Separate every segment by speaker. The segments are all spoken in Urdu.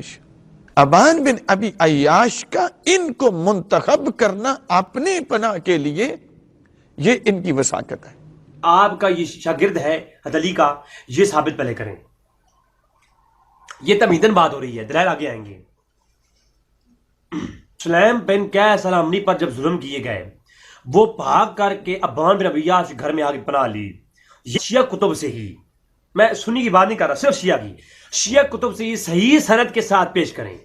Speaker 1: عیاش، ابان بن ابی عیاش کا ان کو منتخب کرنا اپنے پناہ کے لیے، یہ ان کی وساقت ہے۔
Speaker 2: آپ کا یہ شاگرد ہے حضرت علی کا، یہ ثابت پہلے کریں۔ یہ تمہیدن بات ہو رہی ہے، دلائل آگے آئیں گے۔ سلیم بن قیس الامری پر جب ظلم کیے گئے، وہ بھاگ کر کے ابان بن ابی عیاش گھر میں آگے پناہ لی۔ یہ شیعہ کتب سے ہی، میں سنی کی بات نہیں کر رہا، صرف شیعہ کی، شیعہ کتب سے ہی صحیح سند کے ساتھ پیش کریں۔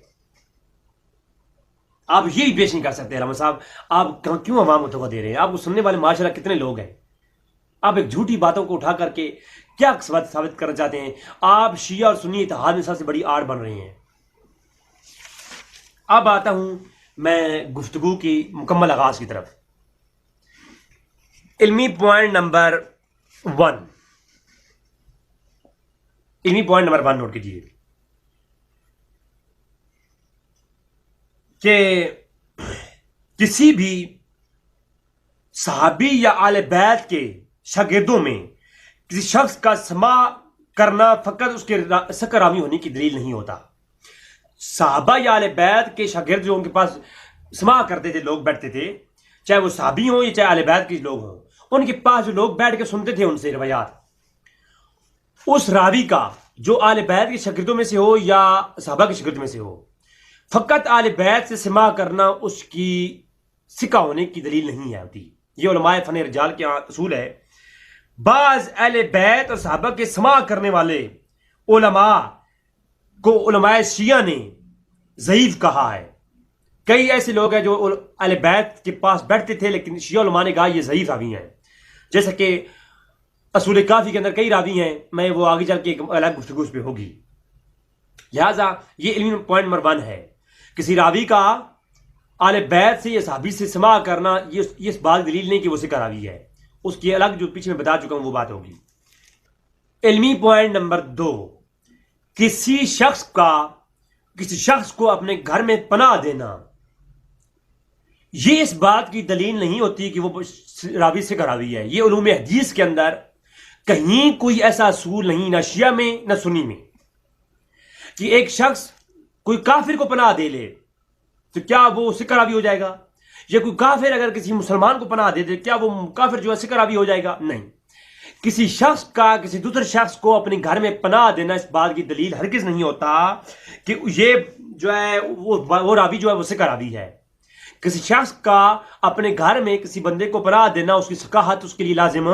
Speaker 2: آپ یہی پیش نہیں کر سکتے علامہ صاحب، آپ کیوں عوام کو دھوکہ دے رہے ہیں؟ آپ کو سننے والے معاشرہ کتنے لوگ ہیں؟ آپ ایک جھوٹی باتوں کو اٹھا کر کے کیا ثابت کرنا چاہتے ہیں؟ آپ شیعہ اور سنی اتحاد میں سب سے بڑی آڑ بن رہے ہیں۔ اب آتا ہوں میں گفتگو کی مکمل آغاز کی طرف۔ علمی پوائنٹ نمبر 1، علمی پوائنٹ نمبر 1 نوٹ کیجیے کہ کسی بھی صحابی یا آل بیت کے شاگردوں میں کسی شخص کا سماع کرنا فقط اس کے سکر راوی ہونے کی دلیل نہیں ہوتا۔ صحابہ یا آل بیت کے شاگرد جو ان کے پاس سماع کرتے تھے، لوگ بیٹھتے تھے، چاہے وہ صحابی ہوں یا چاہے آل بیت کے لوگ ہوں، ان کے پاس جو لوگ بیٹھ کے سنتے تھے ان سے روایات، اس راوی کا جو آل بیت کے شاگردوں میں سے ہو یا صحابہ کے شاگردوں میں سے ہو، فقط آل بیت سے سماع کرنا اس کی ثقہ ہونے کی دلیل نہیں ہے ہوتی۔ یہ علماء فن رجال کے اصول ہے۔ بعض اہل بیت اور صحابہ کے سماع کرنے والے علماء کو علماء شیعہ نے ضعیف کہا ہے۔ کئی ایسے لوگ ہیں جو اہل بیت کے پاس بیٹھتے تھے لیکن شیعہ علماء نے کہا یہ ضعیف راوی ہیں، جیسا کہ اصول کافی کے اندر کئی راوی ہیں، میں وہ آگے چل کے ایک الگ گفتگو اس پہ ہوگی۔ لہٰذا یہ علمی پوائنٹ نمبر 1 ہے، کسی راوی کا آل بیت سے یا صحابی سے سماع کرنا یہ اس بات دلیل نہیں کہ وہ ثقہ راوی ہے، اس کی الگ جو پیچھے میں بتا چکا ہوں وہ بات ہوگی۔ علمی پوائنٹ نمبر 2، کسی شخص کو اپنے گھر میں پناہ دینا یہ اس بات کی دلیل نہیں ہوتی کہ وہ راوی ثقہ راوی ہے۔ یہ علوم حدیث کے اندر کہیں کوئی ایسا اصول نہیں، نہ شیعہ میں نہ سنی میں، کہ ایک شخص کوئی کافر کو پناہ دے لے تو کیا وہ ثقہ راوی ہو جائے گا، یا کوئی کافر اگر کسی مسلمان کو پناہ دے دے کیا وہ کافر جو ہے ثقہ راوی ہو جائے گا؟ نہیں۔ کسی شخص کا کسی دوسرے شخص کو اپنے گھر میں پناہ دینا اس بات کی دلیل ہرگز نہیں ہوتا کہ یہ جو ہے وہ راوی جو ہے وہ ثقہ راوی ہے۔ کسی شخص کا اپنے گھر میں کسی بندے کو پناہ دینا اس کی ثقاہت اس کے لیے لازم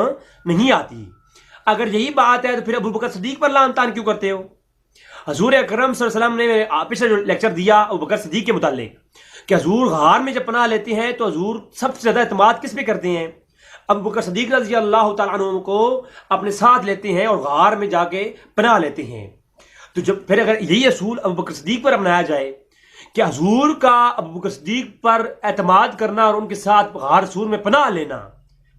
Speaker 2: نہیں آتی۔ اگر یہی بات ہے تو پھر ابو بکر صدیق پر لعن طعن کیوں کرتے ہو؟ حضور اکرم صلی اللہ علیہ وسلم نے پچھلا جو لیکچر دیا ابو بکر صدیق کے متعلق کہ حضور غار میں جب پناہ لیتے ہیں تو حضور سب سے زیادہ اعتماد کس پہ کرتے ہیں؟ ابو بکر صدیق رضی اللہ تعالیٰ عنہ کو اپنے ساتھ لیتے ہیں اور غار میں جا کے پناہ لیتے ہیں۔ تو جب پھر اگر یہی اصول ابو بکر صدیق پر اپنایا جائے کہ حضور کا ابو بکر صدیق پر اعتماد کرنا اور ان کے ساتھ غار سور میں پناہ لینا،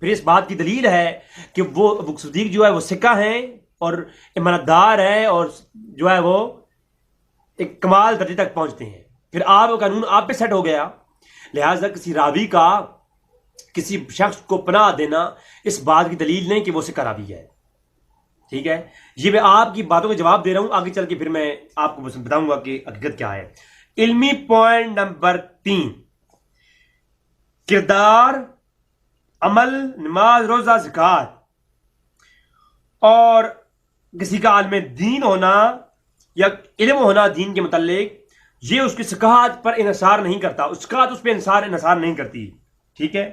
Speaker 2: پھر اس بات کی دلیل ہے کہ وہ ابو بکر صدیق جو ہے وہ ثقہ ہیں اور ایماندار ہے اور جو ہے وہ ایک کمال درجے تک پہنچتے ہیں۔ پھر آپ کا قانون آپ پہ سیٹ ہو گیا۔ لہٰذا کسی راوی کا کسی شخص کو پناہ دینا اس بات کی دلیل نہیں کہ وہ ثقہ راوی ہے۔ ٹھیک ہے، یہ میں آپ کی باتوں کا جواب دے رہا ہوں، آگے چل کے پھر میں آپ کو بتاؤں گا کہ حقیقت کیا ہے۔ علمی پوائنٹ نمبر 3، کردار، عمل، نماز، روزہ، زکوٰۃ اور کسی کا عالم دین ہونا یا علم ہونا دین کے متعلق، یہ اس کی ثقافت پر انحصار نہیں کرتا، ثقافت اس پہ انحصار نہیں کرتی، ٹھیک ہے،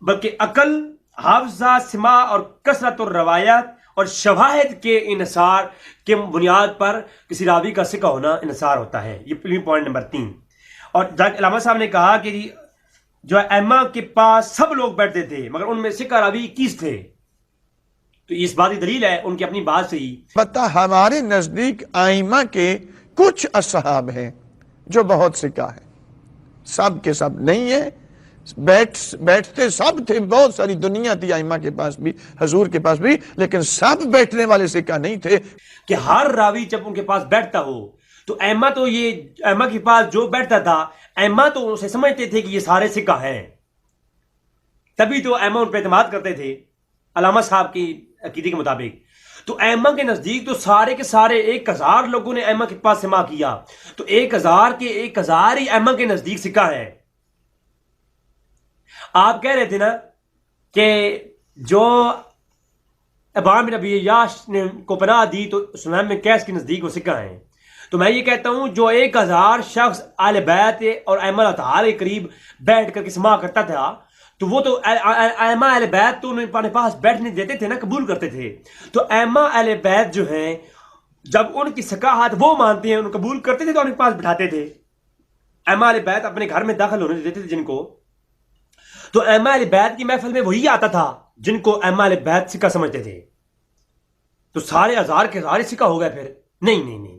Speaker 2: بلکہ عقل، حافظہ، سماع اور کثرت الروایات اور شواہد کے انحصار کے بنیاد پر کسی راوی کا ثقہ ہونا انحصار ہوتا ہے۔ یہ علمی پوائنٹ نمبر 3۔ اور علامہ صاحب نے کہا کہ جو ائمہ کے پاس سب لوگ بیٹھتے تھے مگر ان میں ثقہ راوی 21 تھے، تو اس بات کی دلیل ہے ان کی اپنی بات سے ہی۔
Speaker 1: پتہ ہمارے نزدیک ائمہ کے کچھ اصحاب ہیں جو بہت ثقہ ہیں، سب کے سب نہیں ہیں، بیٹھتے سب تھے، بہت ساری دنیا تھی ائمہ کے پاس بھی، حضور کے پاس بھی، لیکن سب بیٹھنے والے ثقہ نہیں تھے
Speaker 2: کہ ہر راوی جب ان کے پاس بیٹھتا ہو تو ائمہ تو یہ ائمہ کے پاس جو بیٹھتا تھا ائمہ تو اسے سمجھتے تھے کہ یہ سارے ثقہ ہیں، تبھی تو ائمہ ان پہ اعتماد کرتے تھے علامہ صاحب کی عقیدے کے مطابق۔ تو ائمہ کے نزدیک تو سارے کے سارے 1000 لوگوں نے ائمہ کے پاس سماع کیا، تو 1000 کے 1000 ہی ائمہ کے نزدیک سکہ ہے۔ آپ کہہ رہے تھے نا کہ جو ابان بن ابی عیاش نے کو پناہ دی تو سلیم بن قیس کے نزدیک وہ سکہ ہیں۔ تو میں یہ کہتا ہوں جو 1000 شخص اہل بیت اور ائمہ اللہ تعالی کے قریب بیٹھ کر کے سماع کرتا تھا، تو وہ تو ائمہ اہل بیت تو انہیں اپنے پاس بیٹھنے دیتے تھے نا، قبول کرتے تھے۔ تو ائمہ اہل بیت جو ہیں جب ان کی سکاحت وہ مانتے ہیں، ان قبول کرتے تھے تو ان کے پاس بٹھاتے تھے۔ ائمہ اہل بیت اپنے گھر میں داخل ہونے دیتے تھے جن کو، تو ائمہ اہل بیت کی محفل میں وہی آتا تھا جن کو ائمہ اہل بیت سکہ سمجھتے تھے۔ تو سارے 1000 کے 1000 سکہ ہو گئے پھر؟ نہیں،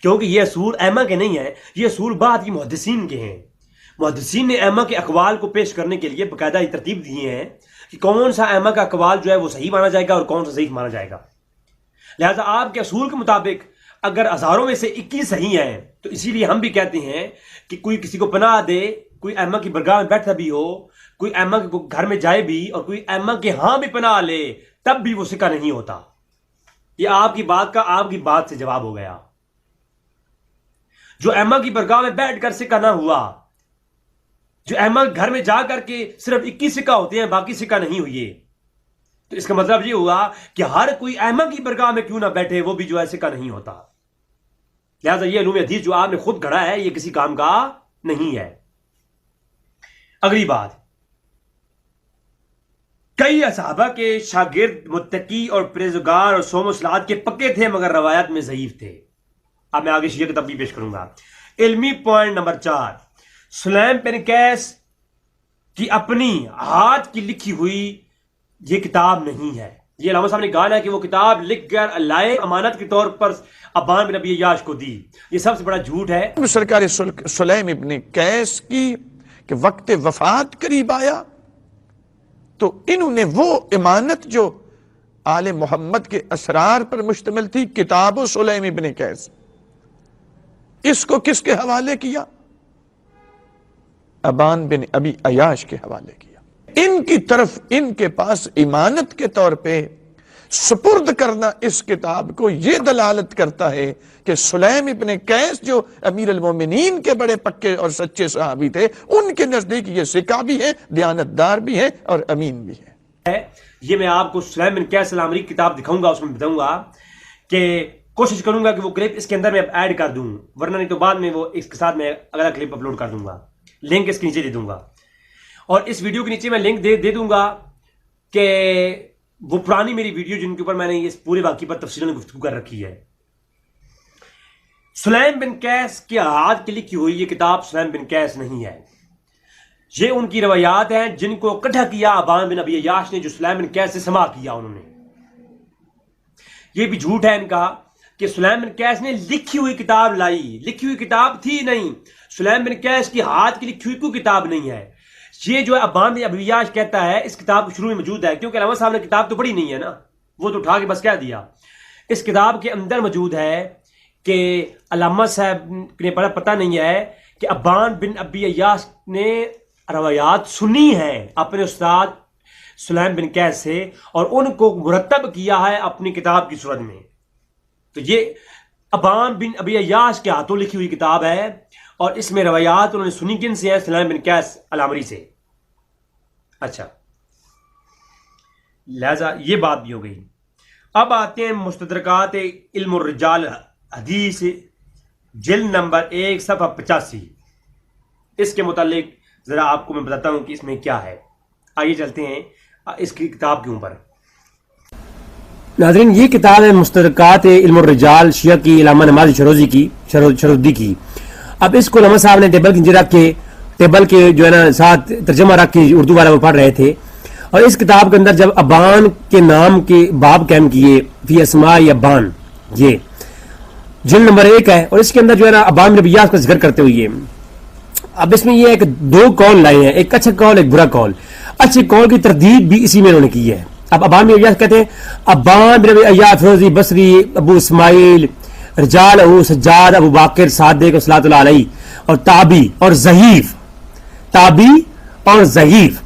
Speaker 2: کیونکہ یہ اصول ائمہ کے نہیں ہیں، یہ اصول بعد کی محدثین کے ہیں۔ محدثین نے ائمہ کے اقوال کو پیش کرنے کے لیے باقاعدہ یہ ترتیب دی ہیں کہ کون سا ائمہ کا اقوال جو ہے وہ صحیح مانا جائے گا اور کون سا ضعیف مانا جائے گا۔ لہذا آپ کے اصول کے مطابق اگر 1000 میں سے 21 صحیح ہیں تو اسی لیے ہم بھی کہتے ہیں کہ کوئی کسی کو پناہ دے، کوئی ائمہ کی برگاہ میں بیٹھا بھی ہو، کوئی ائمہ کے گھر میں جائے بھی اور کوئی ائمہ کے ہاں بھی پناہ لے، تب بھی وہ سکہ نہیں ہوتا۔ یہ آپ کی بات سے جواب ہو گیا۔ جو ائمہ کی برگاہ میں بیٹھ کر سکہ نہ ہوا، جو ائمہ گھر میں جا کر کے صرف 21 سکہ ہوتے ہیں باقی سکہ نہیں ہوئے، تو اس کا مطلب یہ ہوا کہ ہر کوئی ائمہ کی برگاہ میں کیوں نہ بیٹھے وہ بھی جو ہے سکہ نہیں ہوتا۔ لہذا یہ علوم حدیث جو آپ نے خود گھڑا ہے یہ کسی کام کا نہیں ہے۔ اگلی بات، کئی صحابہ کے شاگرد متقی اور پرہیزگار اور صوم و صلات کے پکے تھے مگر روایت میں ضعیف تھے۔ اب میں آگے شیعہ کتاب بھی پیش کروں گا۔ علمی پوائنٹ نمبر 4، سلیم بن قیس کی اپنی ہاتھ کی لکھی ہوئی یہ کتاب نہیں ہے۔ یہ علامہ صاحب نے کہا ہے کہ وہ کتاب لکھ کر لائے امانت کے طور پر ابان بن ابی عیاش کو دی، یہ سب سے بڑا جھوٹ ہے۔
Speaker 1: سرکار سلیم ابن قیس کی کہ وقت وفات قریب آیا تو انہوں نے وہ امانت جو آل محمد کے اسرار پر مشتمل تھی، کتاب و سلیم ابن قیس، اس کو کس کے حوالے کیا؟ ابان بن ابی عیاش کے حوالے کیا۔ ان کی طرف ان کے پاس امانت کے طور پہ سپرد کرنا اس کتاب کو یہ دلالت کرتا ہے کہ سلیم ابن قیس جو امیر المومنین کے بڑے پکے اور سچے صحابی تھے، ان کے نزدیک یہ سکہ بھی ہے، دیانتدار بھی ہے اور امین بھی ہے۔
Speaker 2: یہ میں آپ کو سلیم بن قیس العامری کی کتاب دکھاؤں گا، اس میں بتاؤں گا کہ کوشش کروں گا کہ وہ کلپ اس کے اندر میں ایڈ کر دوں، ورنہ نہیں تو بعد میں وہ اس کے ساتھ میں اگلا کلپ اپلوڈ کر دوں گا، لنک اس کے نیچے دے دوں گا، اور اس ویڈیو کے نیچے میں لنک دے دوں گا کہ وہ پرانی میری ویڈیو جن کے اوپر میں نے اس پورے واقعے پر تفصیلاً گفتگو کر رکھی ہے۔ سلیم بن قیس کے ہاتھ کی لکھی ہوئی یہ کتاب سلیم بن قیس نہیں ہے، یہ ان کی روایات ہیں جن کو اکٹھا کیا ابان بن ابی عیاش نے، جو سلیم بن قیس سے سماع کیا انہوں نے۔ یہ بھی جھوٹ ہے ان کا کہ سلیم بن قیس نے لکھی ہوئی کتاب لائی، لکھی ہوئی کتاب تھی نہیں، سلیم بن قیس کی ہاتھ کی لکھی ہوئی کوئی کتاب نہیں ہے۔ یہ جو ابان بن ابی عیاش کہتا ہے اس کتاب کے شروع میں موجود ہے، کیونکہ علامہ صاحب نے کتاب تو پڑھی نہیں ہے نا، وہ تو اٹھا کے بس کہہ دیا۔ اس کتاب کے اندر موجود ہے کہ علامہ صاحب نے پتہ نہیں ہے کہ ابان بن ابی عیاش نے روایات سنی ہیں اپنے استاد سلیم بن قیس سے اور ان کو مرتب کیا ہے اپنی کتاب کی صورت میں۔ تو یہ ابان بن ابی عیاش کے ہاتھوں لکھی ہوئی کتاب ہے اور اس میں روایات انہوں نے سنی کن سے ہیں؟ سلیم بن قیس العامری سے۔ اچھا، لہذا یہ بات بھی ہو گئی۔ اب آتے ہیں مستدرکات علم الرجال حدیث جلد نمبر 1 صفحہ 85۔ اس کے متعلق ذرا آپ کو میں بتاتا ہوں کہ اس میں کیا ہے۔ آئیے چلتے ہیں اس کی کتاب کے اوپر۔ ناظرین، یہ کتاب ہے مستدرکات علم الرجال شیعہ کی علامہ نمازی شروزی کی، شرودی کی۔ اب اس کو علامہ صاحب نے ٹیبل کے نیچے رکھ کے، ٹیبل کے جو ہے نا ساتھ ترجمہ رکھ کے اردو والا وہ پڑھ رہے تھے، اور اس کتاب کے اندر جب ابان کے نام کے باب قائم کیے فی اسماء ابان، یہ جلد نمبر 1 ہے، اور اس کے اندر جو ہے نا ابان بن ابی عیاش کا ذکر کرتے ہوئے اب اس میں یہ ہے کہ 2 قول لائے ہیں، ایک اچھا قول ایک برا قول۔ اچھے قول کی تردید بھی اسی میں انہوں نے کی ہے۔ اب ابان بن ابی عیاش کہتے ہیں ابان بن ابی عیاش فیروزی بصری ابو اسماعیل رجال ابو سجاد ابو باقر صادق صلاۃ اللہ علیہ اور تابی اور ضعیف، تابی اور ضعیف،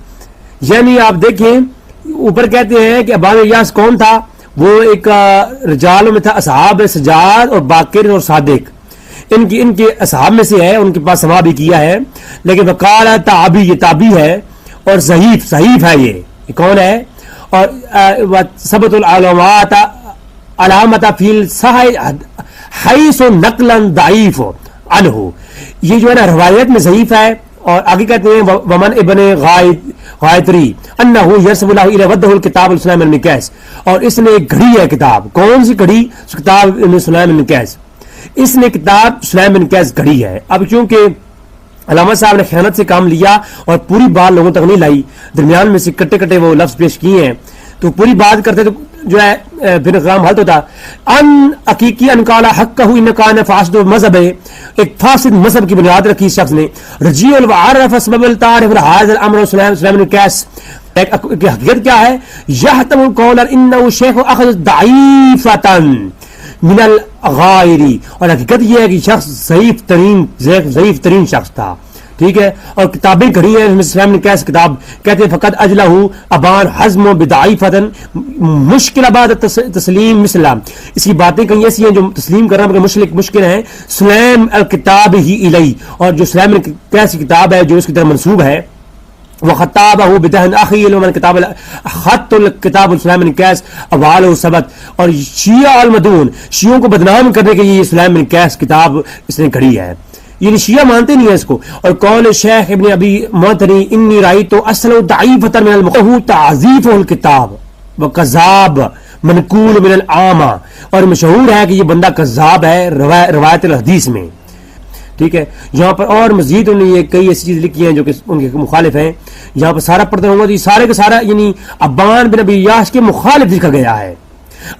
Speaker 2: یعنی آپ دیکھیں اوپر کہتے ہیں کہ ابان بن عیاش کون تھا، وہ ایک رجال میں تھا اصحاب سجاد اور باقر اور صادق، ان کے اصحاب میں سے ہے، ان کے پاس سما بھی کیا ہے، لیکن وقال تابی، یہ تابی ہے، اور ضعیف ہے، یہ کون ہے؟ اور ثبت العلامات علامت فی حیث نقلا ضعیف عنہ، یہ جو ہے نا روایت میں ضعیف ہے. اور آگے کہتے ہیں ومن ابن غائطری انہ یرسب اللہ الی ودہ الکتاب سلیم بن قیس، اور اس نے ایک گھڑی ہے کتاب، کون سی گھڑی؟ کتاب سلیم بن قیس، اس نے کتاب سلیم بن قیس گھڑی ہے. اب چونکہ علامہ صاحب نے خیانت سے کام لیا اور پوری بات لوگوں تک نہیں لائی، درمیان میں سے کٹے کٹے وہ لفظ پیش کیے ہیں، تو پوری بات کرتے تو جو ہے بن غام حالت ہوتا. ان حقیقی ان قال حق کہ ان کان فاسد مذہب ہے، ایک فاسد مذہب کی بنیاد رکھی شخص نے. رجیع العرف سبب التعارف هذا الامر سلیم بن قیس، حقیقت کیا ہے؟ یحتم القول انه شیخ اخذ ضعیفتا من الغائری، اور حقیقت یہ ہے کہ شخص ضعیف ترین شخص تھا، ٹھیک ہے. اور کتابیں گھڑی ہیں، سلیم بن قیس کتاب کہتے ہیں فقط اجلہ ابان حزم بضعیفۃ مشکل بعد تسلیم مثلا، اس کی باتیں کئی ایسی ہیں جو تسلیم کرنا مشکل ہیں. سلیم الکتاب ہی الی، اور جو سلیم بن قیس کی کتاب ہے جو اس کی طرف منسوب ہے، وخطابہ بدہن اخیل ومن کتاب خط الکتاب سلیم بن قیس اوال ثبت، اور شیعہ المدون، شیعوں کو بدنام کرنے کے لیے سلیم بن قیس کتاب اس نے گھڑی ہے، یعنی شیعہ مانتے نہیں ہیں اس کو. اور قول شیخ ابن ابی معطری انی رأیت اصل ضعیفۃ من المقہ تعذیف الکتاب وکذاب منقول من العامہ، اور مشہور ہے کہ یہ بندہ کذاب ہے روایت الحدیث میں، ٹھیک ہے. یہاں پر اور مزید انہوں نے یہ کئی ایسی چیز لکھی ہیں جو کہ ان کے مخالف ہیں. یہاں پر سارا پڑھتے ہوں گا تو یہ سارے کا سارا یعنی ابان بن ابی عیاش کے مخالف لکھا گیا ہے.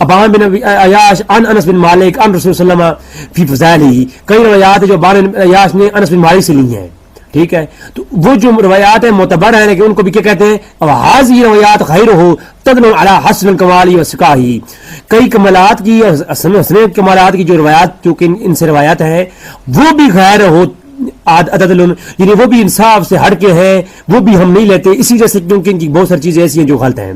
Speaker 2: ابان بن ابی عیاش ان انس بن مالک ان رسول صلی اللہ علیہ وسلم فی فضائلہ، کئی روایات ہیں جو ابان بن عیاش نے انس بن مالک سے لی ہیں، ٹھیک ہے. تو وہ جو روایات ہیں معتبر ہیں، لیکن ان کو بھی کیا کہتے ہیں؟ هذه روایات غیر ہو تدل علی حسن الکمال و سکاہی، کئی کمالات کی اور حسن کمالات کی جو روایات جو کہ ان سے روایات ہیں وہ بھی غیر ہو عدل، یعنی وہ بھی انصاف سے ہٹ کے ہیں، وہ بھی ہم نہیں لیتے، اسی وجہ سے کیونکہ ان کی بہت ساری چیزیں ایسی ہیں جو غلط ہیں.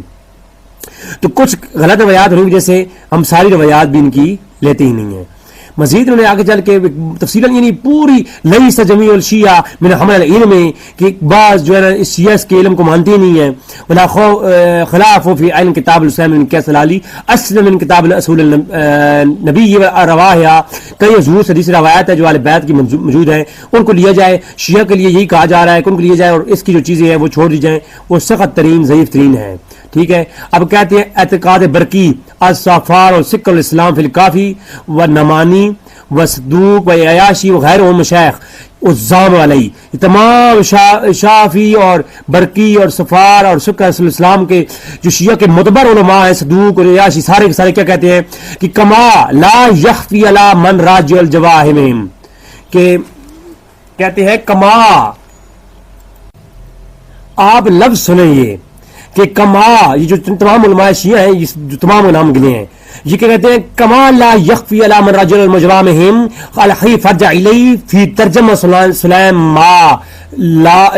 Speaker 2: تو کچھ غلط روایات ہونے کی وجہ سے ہم ساری روایات بھی ان کی لیتے ہی نہیں ہیں. مزید انہوں نے آگے چل کے تفصیلاً یعنی پوری لیس جمیع الشیعہ من حمل العلم، کہ بعض جو ہے نا اس شیعہ کے علم کو مانتے ہی نہیں ہیں. ولا خلاف فی علم کتاب السلام بن قیس العلی اصل من کتاب الاصول النبی رواہ، کئی حضور سے حدیث روایات ہے جو اہل بیت کی موجود ہیں، ان کو لیا جائے. شیعہ کے لیے یہی کہا جا رہا ہے کہ ان کو لیا جائے اور اس کی جو چیزیں ہیں وہ چھوڑ دی جائیں، وہ سخت ترین ضعیف ترین ہے، ٹھیک ہے. اب کہتے ہیں اعتقاد برقی الصفار اور سکر الاسلام فی الکافی و نمانی و صدوق و عیاشی وغیرہ مشایخ الزام علیہ، یہ تمام شافی اور برقی اور صفار اور سکر الاسلام کے جو شیعہ کے معتبر علماء ہیں، صدوق اور عیاشی سارے کے سارے کیا کہتے ہیں کہ کما لا یخفی علی من راجع الجواہم، کہ کہتے ہیں کما، آپ لفظ سنیں یہ کہ کما، یہ جو تمام علماء شیعہ ہیں، جو تمام علماء گنے ہیں، یہ کیا کہتے ہیں کما لا یخفی علی من رجل المجرامہم الحی فرجع الی فی ترجمہ سلیم ما لا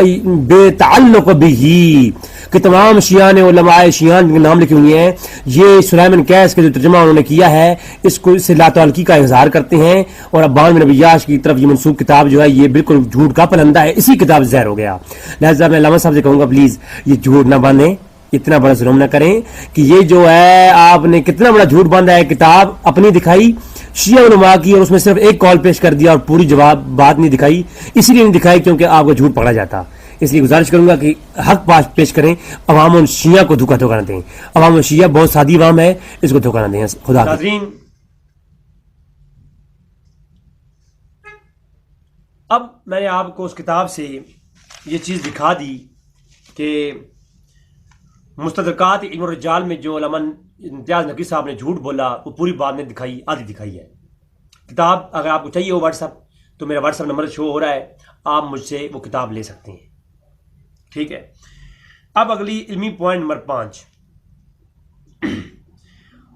Speaker 2: بے تعلق بھی، کہ تمام شیعہ نے علماء شیعہ کے نام لکھے ہوئے ہیں، یہ سلیم بن قیس کا جو ترجمہ انہوں نے کیا ہے اس کو اس سے لا تعلقی کا اظہار کرتے ہیں. اور ابان بن ابی عیاش کی طرف یہ منسوب کتاب جو ہے یہ بالکل جھوٹ کا پلندہ ہے، اسی کتاب ظاہر ہو گیا. لہٰذا میں علامہ صاحب سے کہوں گا پلیز یہ جھوٹ نہ باندھیں، اتنا بڑا ظلم نہ کریں کہ یہ جو ہے آپ نے کتنا بڑا جھوٹ باندھا ہے. کتاب اپنی دکھائی شیعہ علماء کی اور اس میں صرف ایک کال پیش کر دیا اور پوری جواب بات نہیں دکھائی، اسی لیے نہیں دکھائی کیونکہ آپ کا جھوٹ پکڑا جاتا. اس لیے گزارش کروں گا کہ حق پیش کریں، عوام اور شیعہ کو دھوکہ نہ دیں. عوام اور شیعہ بہت سادی عوام ہے، اس کو دھوکہ نہ دیں. خدا
Speaker 3: ناظرین، اب میں نے آپ کو اس کتاب سے یہ چیز دکھا دی کہ مستدرکات علم الرجال میں جو علامہ امتیاز نقوی صاحب نے جھوٹ بولا وہ پوری بات نے دکھائی، آدھی دکھائی ہے. کتاب اگر آپ کو چاہیے ہو واٹس ایپ تو میرا واٹس ایپ نمبر شو ہو رہا ہے، آپ مجھ سے وہ کتاب لے سکتے ہیں، ٹھیک ہے. اب اگلی علمی پوائنٹ نمبر 5،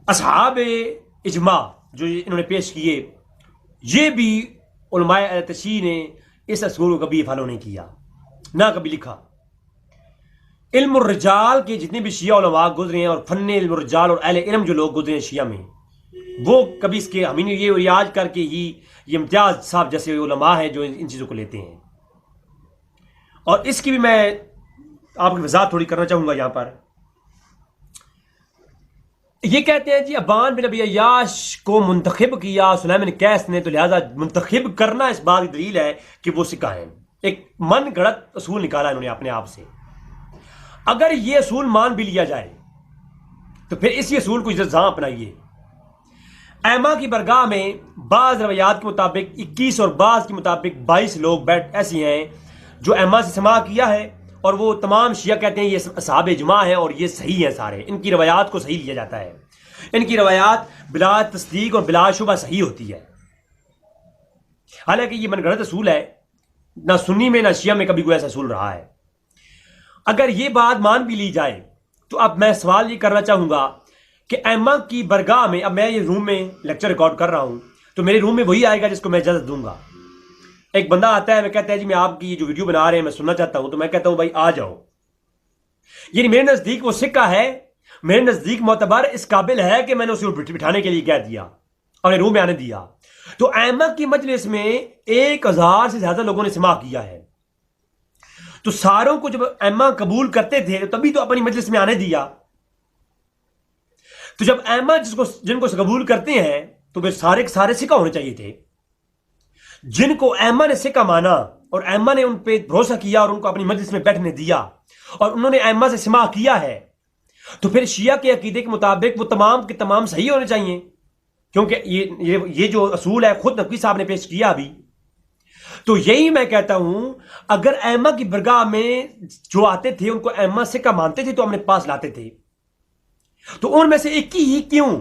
Speaker 3: اصحاب اجماع جو انہوں نے پیش کیے، یہ بھی علماء تشیع نے اس اصول کو کبھی فالو نہیں کیا، نہ کبھی لکھا. علم الرجال کے جتنے بھی شیعہ علماء گزرے ہیں اور فن علم الرجال اور اہل علم جو لوگ گزرے ہیں شیعہ میں، وہ کبھی اس کے ہمیں یہ ریاض کر کے ہی یہ امتیاز صاحب جیسے علماء ہیں جو ان چیزوں کو لیتے ہیں. اور اس کی بھی میں آپ کی وضاحت تھوڑی کرنا چاہوں گا یہاں پر. یہ کہتے ہیں جی ابان بن ابی عیاش کو منتخب کیا سلیمان کیس نے، تو لہذا منتخب کرنا اس بات کی دلیل ہے کہ وہ سکہ ہیں. ایک من گھڑت اصول نکالا انہوں نے اپنے آپ سے. اگر یہ اصول مان بھی لیا جائے تو پھر اسی اصول کو جہاں اپنائیے. ائمہ کی برگاہ میں بعض روایات کے مطابق 21 اور بعض کے مطابق 22 لوگ ایسے ہیں جو ائمہ سے سماع کیا ہے، اور وہ تمام شیعہ کہتے ہیں یہ اصحاب اجماع ہیں اور یہ صحیح ہیں، سارے ان کی روایات کو صحیح لیا جاتا ہے. ان کی روایات بلا تصدیق اور بلا شبہ صحیح ہوتی ہے. حالانکہ یہ من گھڑت اصول ہے، نہ سنی میں نہ شیعہ میں کبھی کوئی ایسا اصول رہا ہے. اگر یہ بات مان بھی لی جائے تو اب میں سوال یہ کرنا چاہوں گا کہ ائمہ کی برگاہ میں، اب میں یہ روم میں لیکچر ریکارڈ کر رہا ہوں تو میرے روم میں وہی آئے گا جس کو میں اجازت دوں گا. ایک بندہ آتا ہے، میں کہتا ہے جی میں آپ کی جو ویڈیو بنا رہے ہیں میں سننا چاہتا ہوں، تو میں کہتا ہوں بھائی آ جاؤ. یعنی میرے نزدیک وہ سکہ ہے، میرے نزدیک معتبر، اس قابل ہے کہ میں نے اسے بٹھانے کے لیے کہہ دیا اور روم میں آنے دیا. تو ائمہ کی مجلس میں 1000 سے زیادہ لوگوں نے سماع کیا ہے. تو ساروں کو جب ائمہ قبول کرتے تھے تبھی تو اپنی مجلس میں آنے دیا. تو جب ائمہ جن کو قبول کرتے ہیں تو پھر سارے کے سارے سکہ ہونے چاہیے تھے. جن کو ائمہ نے سکہ مانا اور ائمہ نے ان پہ بھروسہ کیا اور ان کو اپنی مجلس میں بیٹھنے دیا اور انہوں نے ائمہ سے سماع کیا ہے، تو پھر شیعہ کے عقیدے کے مطابق وہ تمام کے تمام صحیح ہونے چاہیے. کیونکہ یہ جو اصول ہے خود نقوی صاحب نے پیش کیا ابھی. تو یہی میں کہتا ہوں، اگر ائمہ کی برگاہ میں جو آتے تھے ان کو ائمہ سکہ مانتے تھے تو اپنے پاس لاتے تھے، تو ان میں سے 21 ہی کیوں؟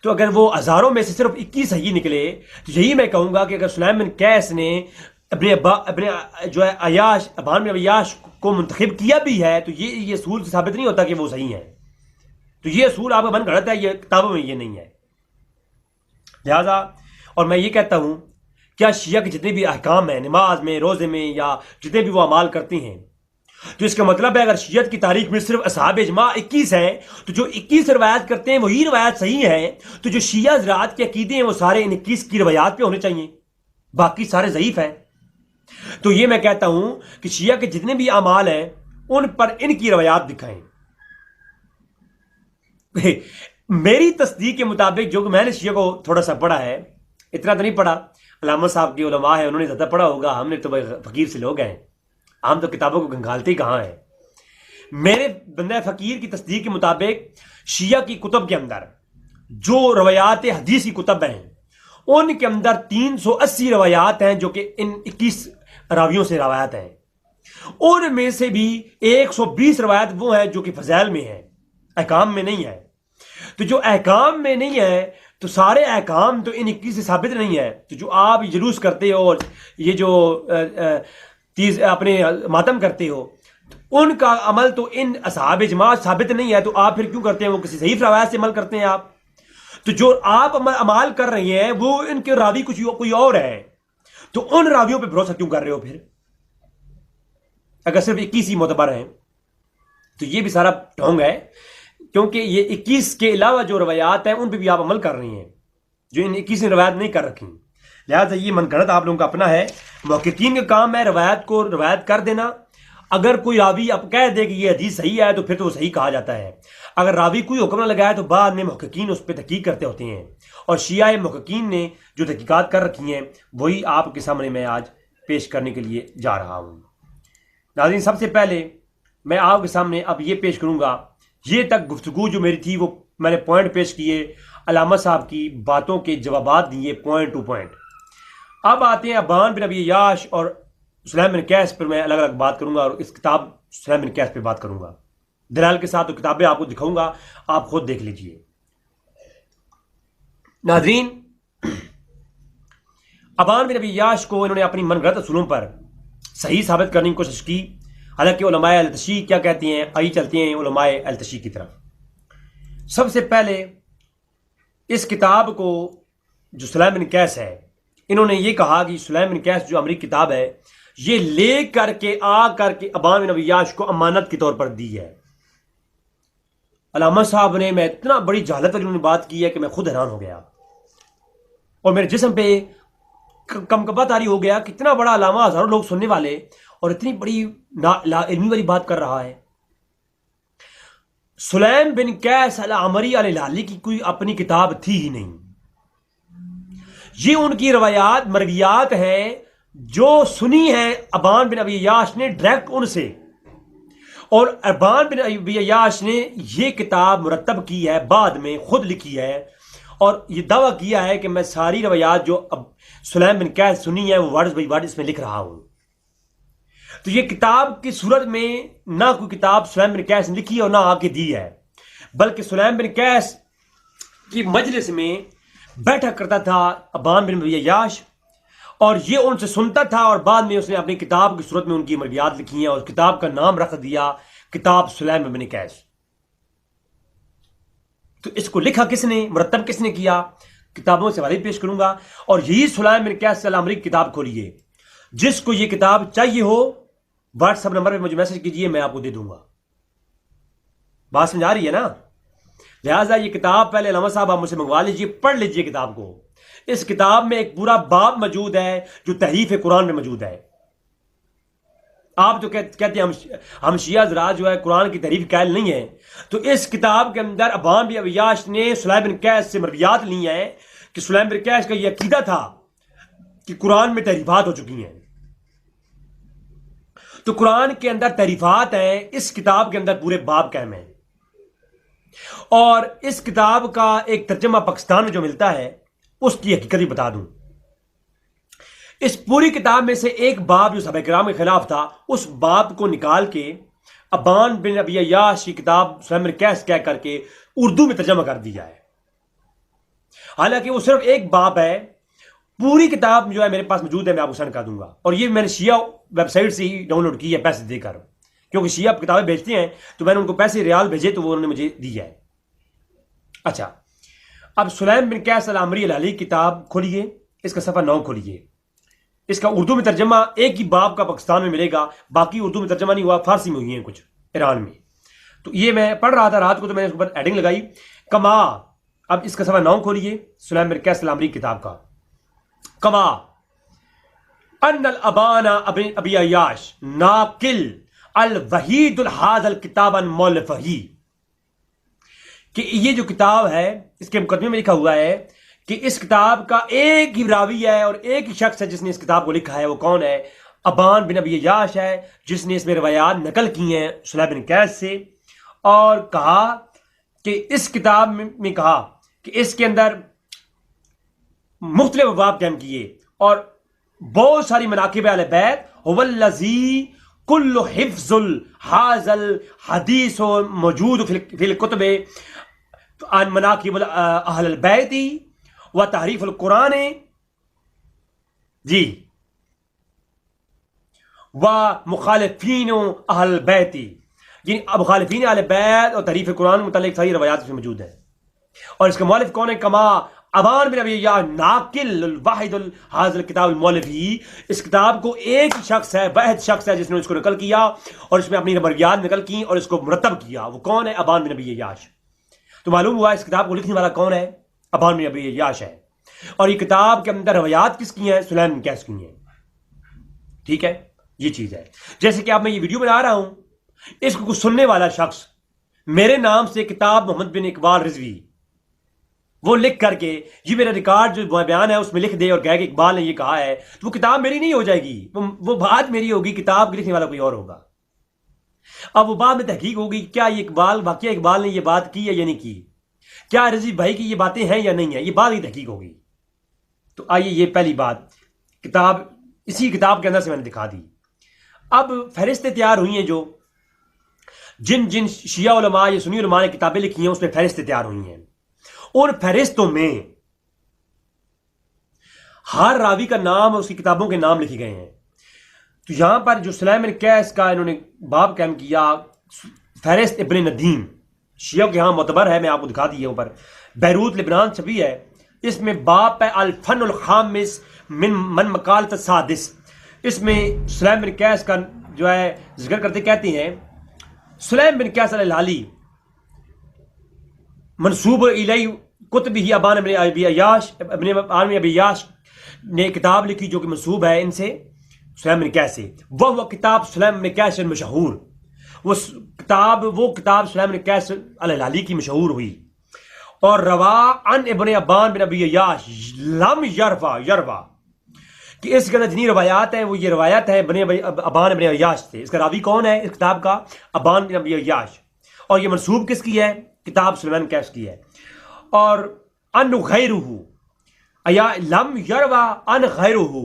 Speaker 3: تو اگر وہ ہزاروں میں سے صرف 21 صحیح نکلے تو یہی میں کہوں گا کہ اگر سلیمان بن قیس نے اپنے جو ہے ابان بن عیاش کو منتخب کیا بھی ہے تو یہ اصول سے ثابت نہیں ہوتا کہ وہ صحیح ہے. تو یہ اصول آپ کا من گھڑت ہے، یہ کتابوں میں یہ نہیں ہے. لہذا اور میں یہ کہتا ہوں، کیا شیعہ کے جتنے بھی احکام ہیں، نماز میں، روزے میں، یا جتنے بھی وہ اعمال کرتے ہیں، تو اس کا مطلب ہے اگر شیعت کی تاریخ میں صرف اصحاب اجماع 21 ہیں تو جو 21 روایات کرتے ہیں وہی روایات صحیح ہیں. تو جو شیعہ حضرات کے عقیدے ہیں وہ سارے ان 21 کی روایات پہ ہونے چاہیے، باقی سارے ضعیف ہیں. تو یہ میں کہتا ہوں کہ شیعہ کے جتنے بھی اعمال ہیں ان پر ان کی روایات دکھائیں. میری تصدیق کے مطابق جو کہ میں نے شیعہ کو تھوڑا سا پڑھا ہے، اتنا تو نہیں پڑھا، علامہ صاحب کی علماء ہیں انہوں نے زیادہ پڑھا ہوگا، ہم نے تو فقیر سے لوگ ہیں، ہم تو کتابوں کو گنگالتے ہی کہاں ہیں. میرے بندہ فقیر کی تصدیق کے مطابق شیعہ کی کتب کے اندر جو روایات حدیث کی کتب ہیں ان کے اندر 380 روایات ہیں جو کہ ان 21 راویوں سے روایات ہیں. ان میں سے بھی 120 روایت وہ ہیں جو کہ فضائل میں ہیں، احکام میں نہیں ہے. تو جو احکام میں نہیں ہے تو سارے احکام تو ان 21 سے ثابت نہیں ہے. تو جو آپ جلوس کرتے ہو اور یہ جو اپنے ماتم کرتے ہو ان کا عمل تو ان اصحاب اجماع ثابت نہیں ہے، تو آپ پھر کیوں کرتے ہیں؟ وہ کسی ضعیف روایت سے عمل کرتے ہیں آپ. تو جو آپ عمال کر رہے ہیں وہ ان کے راوی کوئی اور ہے، تو ان راویوں پہ بھروسہ کیوں کر رہے ہو پھر؟ اگر صرف 21 ہی معتبر ہیں تو یہ بھی سارا ڈھونگ ہے، کیونکہ یہ 21 کے علاوہ جو روایات ہیں ان پہ بھی آپ عمل کر رہی ہیں جو ان 21 نے روایت نہیں کر رکھی. لہٰذا یہ من گھڑت آپ لوگوں کا اپنا ہے. محققین کا کام ہے روایت کو روایت کر دینا. اگر کوئی راوی اب کہہ دے کہ یہ حدیث صحیح ہے تو پھر تو وہ صحیح کہا جاتا ہے. اگر راوی کوئی حکم نہ لگائے تو بعد میں محققین اس پہ تحقیق کرتے ہوتے ہیں، اور شیعہ محققین نے جو تحقیقات کر رکھی ہیں وہی آپ کے سامنے میں آج پیش کرنے کے لیے جا رہا ہوں. ناظرین، سب سے پہلے میں آپ کے سامنے اب یہ پیش کروں گا، یہ تک گفتگو جو میری تھی وہ میں نے پوائنٹ پیش کیے، علامہ صاحب کی باتوں کے جوابات دیے پوائنٹ ٹو پوائنٹ. اب آتے ہیں ابان بن ابی عیاش اور سلیمان بن قیس پر میں الگ الگ بات کروں گا، اور اس کتاب سلیمان بن قیس پہ بات کروں گا دلائل کے ساتھ. تو کتابیں آپ کو دکھاؤں گا، آپ خود دیکھ لیجئے. ناظرین، ابان بن ابی عیاش کو انہوں نے اپنی من گھڑت اصولوں پر صحیح ثابت کرنے کی کوشش کی، حالانکہ علماء اہل تشیع کیا کہتے ہیں. آئی چلتے ہیں علماء اہل تشیع کی طرف. سب سے پہلے اس کتاب کو جو سلیمان بن قیس ہے، انہوں نے یہ کہا کہ سلیمان بن قیس جو امریکی کتاب ہے
Speaker 2: یہ لے کر کے آ کر کے ابان بن عیاش کو امانت کے طور پر دی ہے. علامہ صاحب نے میں اتنا بڑی جہالت والی انہوں نے بات کی ہے کہ میں خود حیران ہو گیا اور میرے جسم پہ کمکبہ طاری ہو گیا کہ اتنا بڑا علامہ ہزاروں لوگ سننے والے اور اتنی بڑی لا علمی والی بات کر رہا ہے. سلیم بن قیس العمری الہلالی کی کوئی اپنی کتاب تھی ہی نہیں. یہ ان کی روایات مرویات ہیں جو سنی ہیں ابان بن ابی عیاش نے ڈائریکٹ ان سے, اور ابان بن ابی عیاش نے یہ کتاب مرتب کی ہے, بعد میں خود لکھی ہے, اور یہ دعویٰ کیا ہے کہ میں ساری روایات جو اب سلیم بن قیس سنی ہے وہ ورڈ بائی ورڈ اس میں لکھ رہا ہوں. تو یہ کتاب کی صورت میں نہ کوئی کتاب سلیم بن قیس نے لکھی اور نہ آ کے دی ہے, بلکہ سلیم بن قیس کی مجلس میں بیٹھا کرتا تھا ابان بن ابی عیاش, اور یہ ان سے سنتا تھا, اور بعد میں اس نے اپنی کتاب کی صورت میں ان کی مرویات لکھی ہیں اور اس کتاب کا نام رکھ دیا کتاب سلیم بن قیس. تو اس کو لکھا کس نے, مرتب کس نے کیا, کتابوں سے حوالے پیش کروں گا. اور یہی سلیم بن قیس العمری کی کتاب کھولیے. جس کو یہ کتاب چاہیے ہو واٹس ایپ نمبر پہ مجھے میسج کیجئے, میں آپ کو دے دوں گا. بات سمجھ آ رہی ہے نا؟ لہٰذا یہ کتاب پہلے علامہ صاحب آپ مجھ سے منگوا لیجئے, پڑھ لیجئے کتاب کو. اس کتاب میں ایک پورا باب موجود ہے جو تحریف قرآن میں موجود ہے. آپ جو کہتے ہیں ہم شیعہ حضرات جو ہے قرآن کی تحریف قائل نہیں ہے, تو اس کتاب کے اندر ابان بن عیاش نے سلیم بن قیس سے مرویات لی ہیں کہ سلیم بن قیس کا یہ عقیدہ تھا کہ قرآن میں تحریفات ہو چکی ہیں. تو قرآن کے اندر تحریفات ہیں, اس کتاب کے اندر پورے باب قائم ہیں. اور اس کتاب کا ایک ترجمہ پاکستان میں جو ملتا ہے اس کی حقیقت بھی بتا دوں. اس پوری کتاب میں سے ایک باب جو صحابہ کرام کے خلاف تھا, اس باب کو نکال کے ابان بن ابی عیاش کی کتاب سلیم بن قیس کہہ کر کے اردو میں ترجمہ کر دیا ہے. حالانکہ وہ صرف ایک باب ہے. پوری کتاب جو ہے میرے پاس موجود ہے, میں آپ کو سینڈ کر دوں گا. اور یہ میں نے شیعہ ویب سائٹ سے ہی ڈاؤن لوڈ کی ہے پیسے دے کر, کیونکہ شیعہ کتابیں بھیجتے ہیں تو میں نے ان کو پیسے ریال بھیجے تو وہ انہوں نے مجھے دی ہے. اچھا, اب سلیم بن قیس العمری الہلالی کتاب کھولیے, اس کا صفحہ 9 کھولیے. اس کا اردو میں ترجمہ ایک ہی باب کا پاکستان میں ملے گا, باقی اردو میں ترجمہ نہیں ہوا, فارسی میں ہوئی ہیں کچھ ایران میں. تو یہ میں پڑھ رہا تھا رات کو, تو میں نے اس کے اوپر ایڈنگ لگائی کما. اب اس کا صفحہ 9 کھولیے سلیم بن قیس العمری کتاب کا. کما ان الابان ابی عیاش ناقل الوحید الحاظ الکتاب مولفہی, کہ یہ جو کتاب ہے اس کے مقدمے میں لکھا ہوا ہے کہ اس کتاب کا ایک ہی راوی ہے اور ایک ہی شخص ہے جس نے اس کتاب کو لکھا ہے. وہ کون ہے؟ ابان بن ابی عیاش ہے, جس نے اس میں روایات نقل کی ہیں سلیم بن قیس سے, اور کہا کہ اس کتاب میں کہا کہ اس کے اندر مختلف ابواب قائم کیے اور بہت ساری مناقب اہل بیت. هو الذی کل حفظ هذا الحدیث موجود فی الکتب عن مناقب اہل البیت و تحریف القرآن جی و مخالفین اہل البیت, یعنی مخالفین اہل بیت اور تحریف قرآن متعلق ساری روایات اس میں موجود ہیں. اور اس کا مؤلف کون ہے؟ کما ابان بن ابی عیاش ناقل الواحد الحاظ الکتاب المولفی. اس کتاب کو ایک شخص ہے, واحد شخص ہے جس نے اس کو نقل کیا اور اس میں اپنی مرویات نقل کی اور اس کو مرتب کیا. وہ کون ہے؟ ابان بن ابی عیاش. تو معلوم ہوا اس کتاب کو لکھنے والا کون ہے؟ ابان بن ابی عیاش ہے. اور یہ کتاب کے اندر روایات کس کی ہیں؟ سلیم بن قیس کی ہیں. ٹھیک ہے, یہ چیز ہے. جیسے کہ اب میں یہ ویڈیو بنا رہا ہوں, اس کو کچھ سننے والا شخص میرے نام سے کتاب محمد بن اقبال رضوی وہ لکھ کر کے یہ میرا ریکارڈ جو بیان ہے اس میں لکھ دے اور کہے کہ اقبال نے یہ کہا ہے, تو وہ کتاب میری نہیں ہو جائے گی, وہ بات میری ہوگی, کتاب لکھنے والا کوئی اور ہوگا. اب وہ بعد میں تحقیق ہوگی کیا یہ اقبال واقعہ اقبال نے یہ بات کی یا نہیں کی, کیا رضوی بھائی کی یہ باتیں ہیں یا نہیں ہیں, یہ بات ہی تحقیق ہوگی. تو آئیے یہ پہلی بات کتاب اسی کتاب کے اندر سے میں نے دکھا دی. اب فہرستیں تیار ہوئی ہیں جو جن شیعہ علماء یا سنی علماء نے کتابیں لکھی ہیں اس میں فہرستیں تیار ہوئی ہیں. ان فہرستوں میں ہر راوی کا نام اور اس کی کتابوں کے نام لکھے گئے ہیں. تو یہاں پر جو سلیم بن قیس کا انہوں نے باب قائم کیا, فہرست ابن ندیم شیعہ کے ہاں معتبر ہے, میں آپ کو دکھا دی اوپر, بیروت لبنان چھپی ہے. اس میں باب ہے الفن الخامس من مقالۃ السادس. اس میں سلیم بن قیس کا جو ہے ذکر کرتے کہتے ہیں سلیم بن قیس الہلالی منصوب الیہ کتبہ ابان ابن ابی عیاش نے کتاب لکھی جو کہ منصوب ہے ان سے سلیم بن قیس سے، وہ کتاب سلیم بن قیس مشہور، وہ کتاب سلیم بن قیس الہلالی کی مشہور ہوئی، اور روا عن ابن ابان بن ابی عیاش لم یروا کہ اس کے اندر جتنی روایات ہیں وہ یہ روایت ہے ابان بن عیاش سے۔ اس کا راوی کون ہے اس کتاب کا؟ ابان بن ابی عیاش، اور یہ منسوب کس کی ہے؟ کتاب سلیم بن قیس کی ہے۔ اور ان غیرہ یا لم یروا ان غیرہ،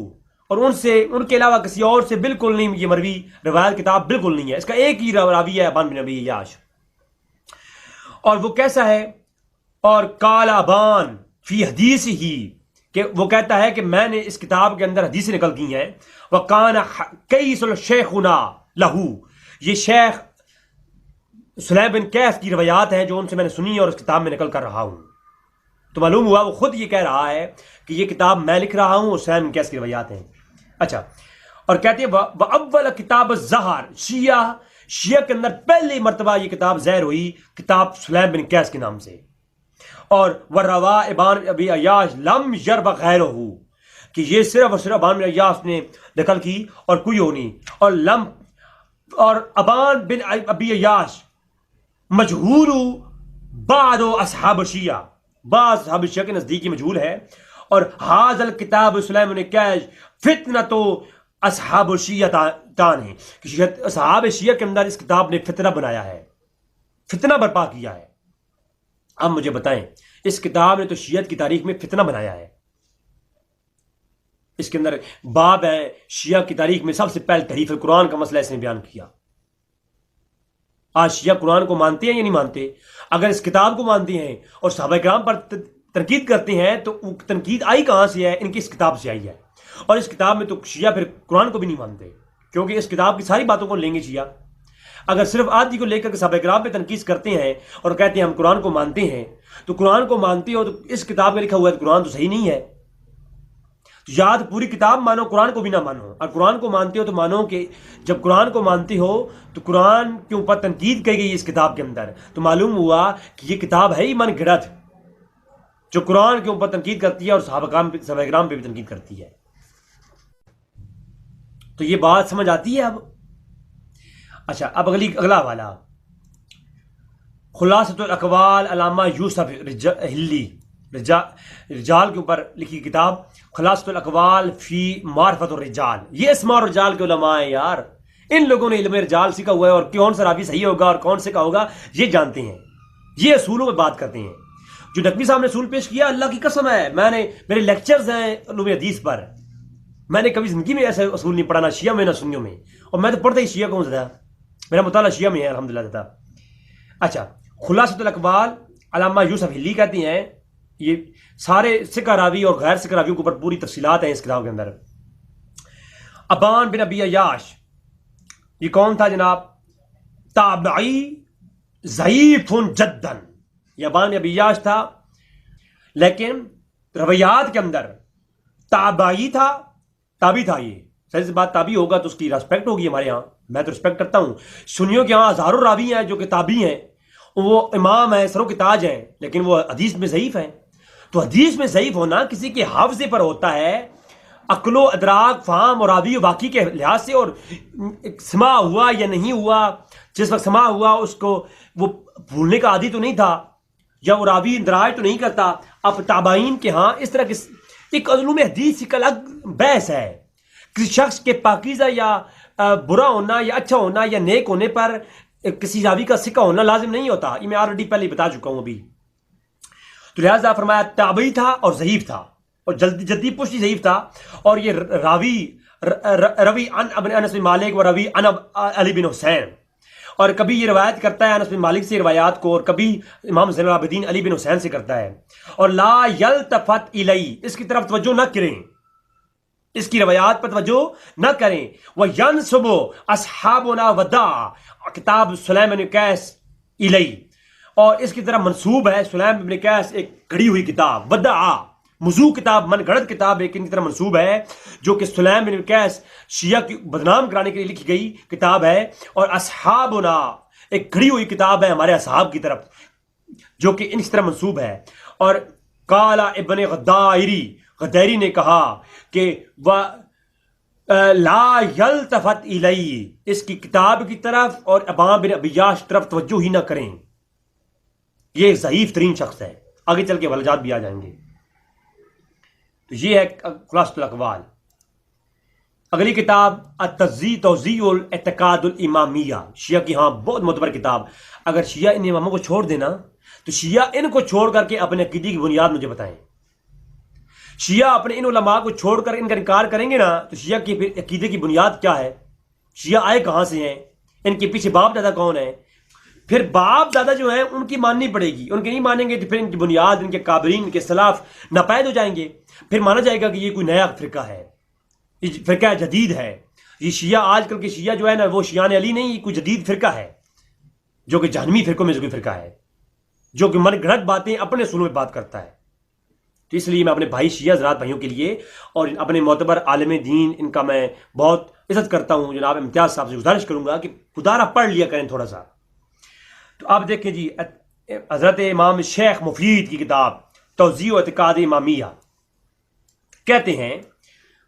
Speaker 2: اور ان کے علاوہ کسی اور سے بالکل نہیں یہ مروی روایت کتاب بالکل نہیں ہے، اس کا ایک ہی راوی ہے ابان بن ابی عیاش۔ اور وہ کیسا ہے؟ اور قال ابان فی حدیث ہی، کہ وہ کہتا ہے کہ میں نے اس کتاب کے اندر حدیثیں نقل کی ہیں، وَقَانَ قَيْسُ الشَّيْخُنَا لَهُ، یہ شیخ سلیم بن قیس کی روایات ہیں جو ان سے میں نے سنی اور اس کتاب میں نقل کر رہا ہوں۔ تو معلوم ہوا وہ خود یہ کہہ رہا ہے کہ یہ کتاب میں لکھ رہا ہوں اور سلیم بن قیس کی روایات ہیں۔ اچھا، اور کہتے ہیں وَأَوَّلَ کتاب الظَّہر، شیعہ کے اندر پہلی مرتبہ یہ کتاب ظاہر ہوئی کتاب سلیم بن قیس کے نام سے۔ اور وروا ابان ابی عیاش لم یرب غیرہ، کہ یہ صرف اور صرف ابان بن عیاش نے نقل کی اور کوئی اور نہیں۔ اور ابان بن ابی عیاش مجہول بعض اصحاب شیعہ، بعض اصحاب شیعہ کے نزدیک مجہول ہے۔ اور حاضل کتاب سلیم بن قیس فتنۃ اصحاب شیعہ تان ہے، کہ اصحاب شیعہ کے اندر اس کتاب نے فتنہ بنایا ہے، فتنہ برپا کیا ہے۔ اب مجھے بتائیں اس کتاب نے تو شیعت کی تاریخ میں فتنہ بنایا ہے۔ اس کے اندر باب ہے شیعہ کی تاریخ میں سب سے پہلے تحریف القرآن کا مسئلہ اس نے بیان کیا۔ آج شیعہ قرآن کو مانتے ہیں یا نہیں مانتے؟ اگر اس کتاب کو مانتے ہیں اور صحابہ کرام پر تنقید کرتے ہیں تو وہ تنقید آئی کہاں سے ہے؟ ان کی اس کتاب سے آئی ہے۔ اور اس کتاب میں تو شیعہ پھر قرآن کو بھی نہیں مانتے، کیونکہ اس کتاب کی ساری باتوں کو لیں گے شیعہ۔ اگر صرف آدھی کو لے کر صحابہ کرام پہ تنقید کرتے ہیں اور کہتے ہیں ہم قرآن کو مانتے ہیں، تو قرآن کو مانتے ہو تو اس کتاب میں لکھا ہوا ہے قرآن تو صحیح نہیں ہے، تو یا تو پوری کتاب مانو، قرآن کو بھی نہ مانو۔ اور قرآن کو مانتے ہو تو مانو کہ جب قرآن کو مانتے ہو تو قرآن کے اوپر تنقید کی گئی اس کتاب کے اندر، تو معلوم ہوا کہ یہ کتاب ہے ہی من گھڑت جو قرآن کے اوپر تنقید کرتی ہے اور صحابہ کرام پہ بھی تنقید کرتی ہے۔ تو یہ بات سمجھ آتی ہے اب؟ اچھا، اب اگلا والا خلاصۃ الاقوال علامہ یوسف ہلی رجال کے اوپر لکھی کتاب خلاصۃ الاقوال فی معرفت الرجال۔ یہ اسماء الرجال کے علماء ہیں یار، ان لوگوں نے علم رجال سیکھا ہوا ہے، اور کون سا راوی صحیح ہوگا اور کون سے کا ہوگا یہ جانتے ہیں، یہ اصولوں میں بات کرتے ہیں۔ جو نقوی صاحب نے اصول پیش کیا، اللہ کی قسم ہے، میرے لیکچرز ہیں علوم حدیث پر، میں نے کبھی زندگی میں ایسے اصول نہیں پڑھا، نہ شیعہ میں نہ سنیوں میں، اور میں تو پڑھتا ہی شیعہ کو زیادہ، میرا مطالعہ شیعہ میں ہے الحمدللہ زیادہ۔ اچھا، خلاصۃ الاقوال علامہ یوسف ہلی کہتے ہیں، یہ سارے سکہ راوی اور غیر سکہ راویوں کے اوپر پوری تفصیلات ہیں اس کتاب کے اندر۔ ابان بن ابی عیاش یہ کون تھا جناب؟ تابعی ضعیف جداً، یہ ابان بن ابی عیاش تھا، لیکن روایات کے اندر تابعی تھا، تابعی تھا۔ یہ صحیح سے بات، تابعی ہوگا تو اس کی ریسپیکٹ ہوگی ہمارے ہاں، میں تو ریسپیکٹ کرتا ہوں۔ سنیوں کے ہاں ہزاروں راوی ہیں جو کہ تابعی ہیں، وہ امام ہیں، سروں کے تاج ہیں، لیکن وہ حدیث میں ضعیف ہیں۔ تو حدیث میں ضعیف ہونا کسی کے حافظے پر ہوتا ہے، عقل و ادراک، فہم اور راوی و باقی کے لحاظ سے، اور سماع ہوا یا نہیں ہوا، جس وقت سماع ہوا اس کو وہ بھولنے کا عادی تو نہیں تھا، یا وہ راوی اندراج تو نہیں کرتا۔ اب تابعین کے ہاں اس طرح کی ایک علوم حدیث ایک الگ بحث ہے۔ کسی شخص کے پاکیزہ یا برا ہونا یا اچھا ہونا یا نیک ہونے پر کسی راوی کا سکہ ہونا لازم نہیں ہوتا، یہ میں آلریڈی پہلے بتا چکا ہوں ابھی۔ تو لہٰذا فرمایا تابعی تھا اور ضعیف تھا، اور جدی پشتی ضعیف تھا، اور یہ روی عن ابن انس بن مالک و روی عن علی بن حسین، اور کبھی یہ روایت کرتا ہے انس بن مالک سے روایات کو، اور کبھی امام زین العابدین علی بن حسین سے کرتا ہے۔ اور لا یلتفت الی، اس کی طرف توجہ نہ کریں، اس کی روایات پر توجہ نہ کریں۔ وَيَنْسُبُ أَصْحَابُنَا وَدَعَ کتاب سلیم بن قیس الی، اور اس کی طرف منسوب ہے سلیم بن قیس ایک گھڑی ہوئی کتاب، ودعا موضوع کتاب من گھڑت کتاب ایک ان کی طرح منسوب ہے جو کہ سلیم بن قیس شیعہ کی بدنام کرانے کے لیے لکھی گئی کتاب ہے، اور اصحابنا ایک کھڑی ہوئی کتاب ہے ہمارے اصحاب کی طرف جو کہ ان کی طرح منسوب ہے۔ اور قالا ابن غدیری نے کہا کہ لا یلتفت الی، اس کی کتاب کی طرف اور ابان بن ابیاش طرف توجہ ہی نہ کریں، یہ ضعیف ترین شخص ہے۔ آگے چل کے وجہات بھی آ جائیں گے۔ تو یہ ہے خلاصۃ الاقوال۔ اگلی کتاب توضیح الاعتقاد الامامیہ، شیعہ کی ہاں بہت معتبر کتاب۔ اگر شیعہ ان اماموں کو چھوڑ دینا تو شیعہ ان کو چھوڑ کر کے اپنے عقیدے کی بنیاد مجھے بتائیں۔ شیعہ اپنے ان علماء کو چھوڑ کر ان کا انکار کریں گے نا تو شیعہ کی عقیدے کی بنیاد کیا ہے؟ شیعہ آئے کہاں سے ہیں؟ ان کے پیچھے باپ دادا کون ہیں؟ پھر باپ دادا جو ہیں ان کی ماننی پڑے گی، ان کی نہیں مانیں گے تو پھر ان کی بنیاد، ان کے کابرین، ان کے خلاف ناپید ہو جائیں گے۔ پھر مانا جائے گا کہ یہ کوئی نیا فرقہ ہے، یہ فرقہ جدید ہے۔ یہ شیعہ آج کل کے شیعہ جو ہے نا وہ شیعان علی نہیں، یہ کوئی جدید فرقہ ہے جو کہ جہنمی فرقوں میں سے کوئی فرقہ ہے، جو کہ من گھڑت باتیں اپنے اصولوں میں بات کرتا ہے۔ تو اس لیے میں اپنے بھائی شیعہ حضرات بھائیوں کے لیے اور اپنے معتبر عالم دین ان کا میں بہت عزت کرتا ہوں، جناب امتیاز صاحب سے گزارش کروں گا کہ خدا را پڑھ لیا کریں تھوڑا سا۔ تو آپ دیکھیں جی حضرت امام شیخ مفید کی کتاب توضیح اعتقاد امامیہ کہتے ہیں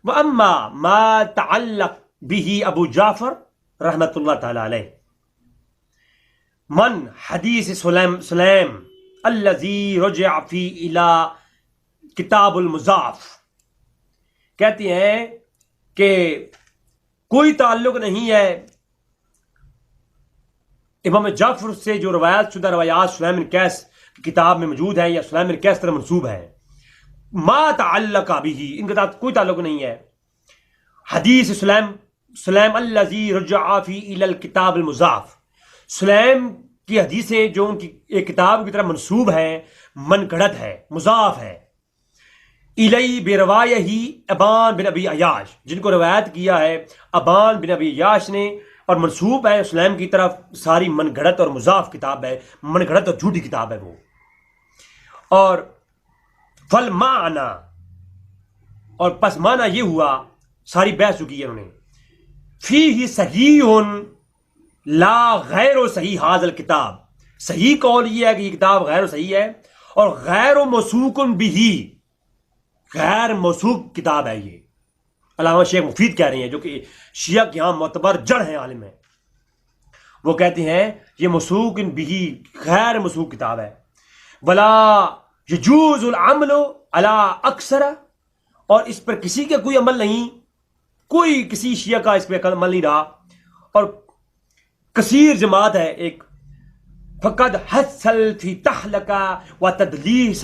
Speaker 2: وَأَمَّا مَا تَعَلَّقْ بِهِ ابو جعفر رحمۃ اللہ تعالی علیہ من حدیث سلیم الذی رجع فی الى کتاب المضاف، کہتے ہیں کہ کوئی تعلق نہیں ہے امام جعفر سے جو روایات شدہ روایات سلیم بن قیس کی کتاب میں موجود ہیں یا سلیم بن قیس طرح منسوب ہے، ما تعلق به، ان کے ساتھ کوئی تعلق نہیں ہے۔ حدیث سلیم الذی رجع فی الی الکتاب المضاف، سلیم کی حدیثیں جو ان کی ایک کتاب کی طرح منسوب ہیں، من گھڑت ہے، مضاف ہے۔ الی بروایہ ابان بن ابی عیاش، جن کو روایت کیا ہے ابان بن ابی عیاش نے، اور منسوب ہے سلیم کی طرف، ساری من گھڑت اور مضاف کتاب ہے، من گھڑت اور جھوٹی کتاب ہے وہ۔ اور فالمعنی، اور پس معنی یہ ہوا، ساری بحث چکی ہے انہوں نے، فیہ صحیح لا غیر و صحیح حاضر کتاب، صحیح قول یہ ہے کہ یہ کتاب غیر و صحیح ہے، اور غیر و موثوق بھی، غیر موثوق کتاب ہے یہ۔ علامہ شیخ مفید کہہ رہے ہیں جو کہ شیعہ کے ہاں معتبر جڑ ہیں، عالم ہیں، وہ کہتے ہیں یہ موثوق بھی، غیر موثوق کتاب ہے۔ ولا یجوز العمل علی اکثر، اور اس پر کسی کا کوئی عمل نہیں، کوئی کسی شیعہ کا اس پہ عمل نہیں رہا، اور کثیر جماعت ہے ایک، فقد حصل فی تحلقہ و تدلیس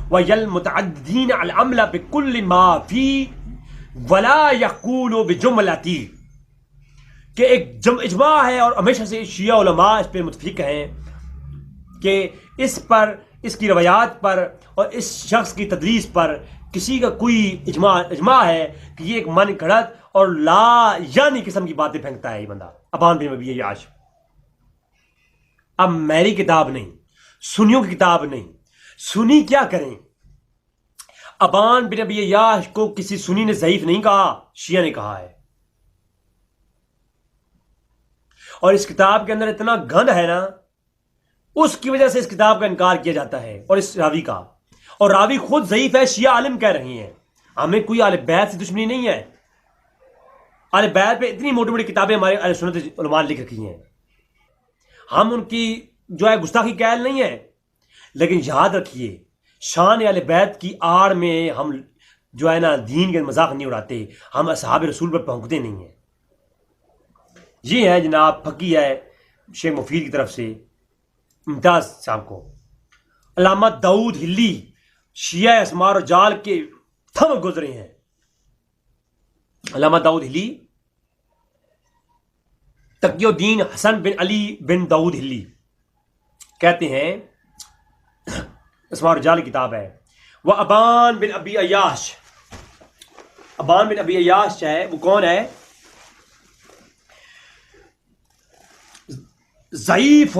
Speaker 2: و المتعددین العمل بکل ما فی ولا یقول بجملتی، کہ ایک اجماع ہے اور ہمیشہ سے شیعہ علماء اس پہ متفق ہیں کہ اس پر، اس کی روایات پر اور اس شخص کی تدلیس پر کسی کا کوئی اجماع ہے کہ یہ ایک من گھڑت اور لا یعنی قسم کی باتیں پھینکتا ہے یہ بندہ، ابان بن ابی عیاش۔ اب میری کتاب نہیں، سنیوں کی کتاب نہیں، سنی کیا کریں؟ ابان بن ابی عیاش کو کسی سنی نے ضعیف نہیں کہا، شیعہ نے کہا ہے، اور اس کتاب کے اندر اتنا گند ہے نا، اس کی وجہ سے اس کتاب کا انکار کیا جاتا ہے، اور اس راوی کا، اور راوی خود ضعیف ہے، شیعہ عالم کہہ رہی ہیں۔ ہمیں کوئی اہل بیت سے دشمنی نہیں ہے، اہل بیت پہ اتنی موٹی موٹی کتابیں ہمارے اہل سنت علماء نے لکھ رکھی ہیں، ہم ان کی جو ہے گستاخی قائل نہیں ہے، لیکن یاد رکھیے شان اہل بیت کی آڑ میں ہم جو ہے نا دین کے مذاق نہیں اڑاتے، ہم اصحاب رسول پر پھونکتے نہیں ہیں۔ یہ ہے جناب پھکی ہے شیخ مفید کی طرف سے امتیاز صاحب کو۔ علامہ داؤد ہلی شیعہ اسماء و رجال کے تھم گزرے ہیں۔ علامہ داؤد ہلی تقی الدین حسن بن علی بن داؤد ہلی کہتے ہیں، اسماء و رجال کتاب ہے، وہ ابان بن ابی عیاش، ابان بن ابی عیاش ہے وہ کون ہے؟ ضعیف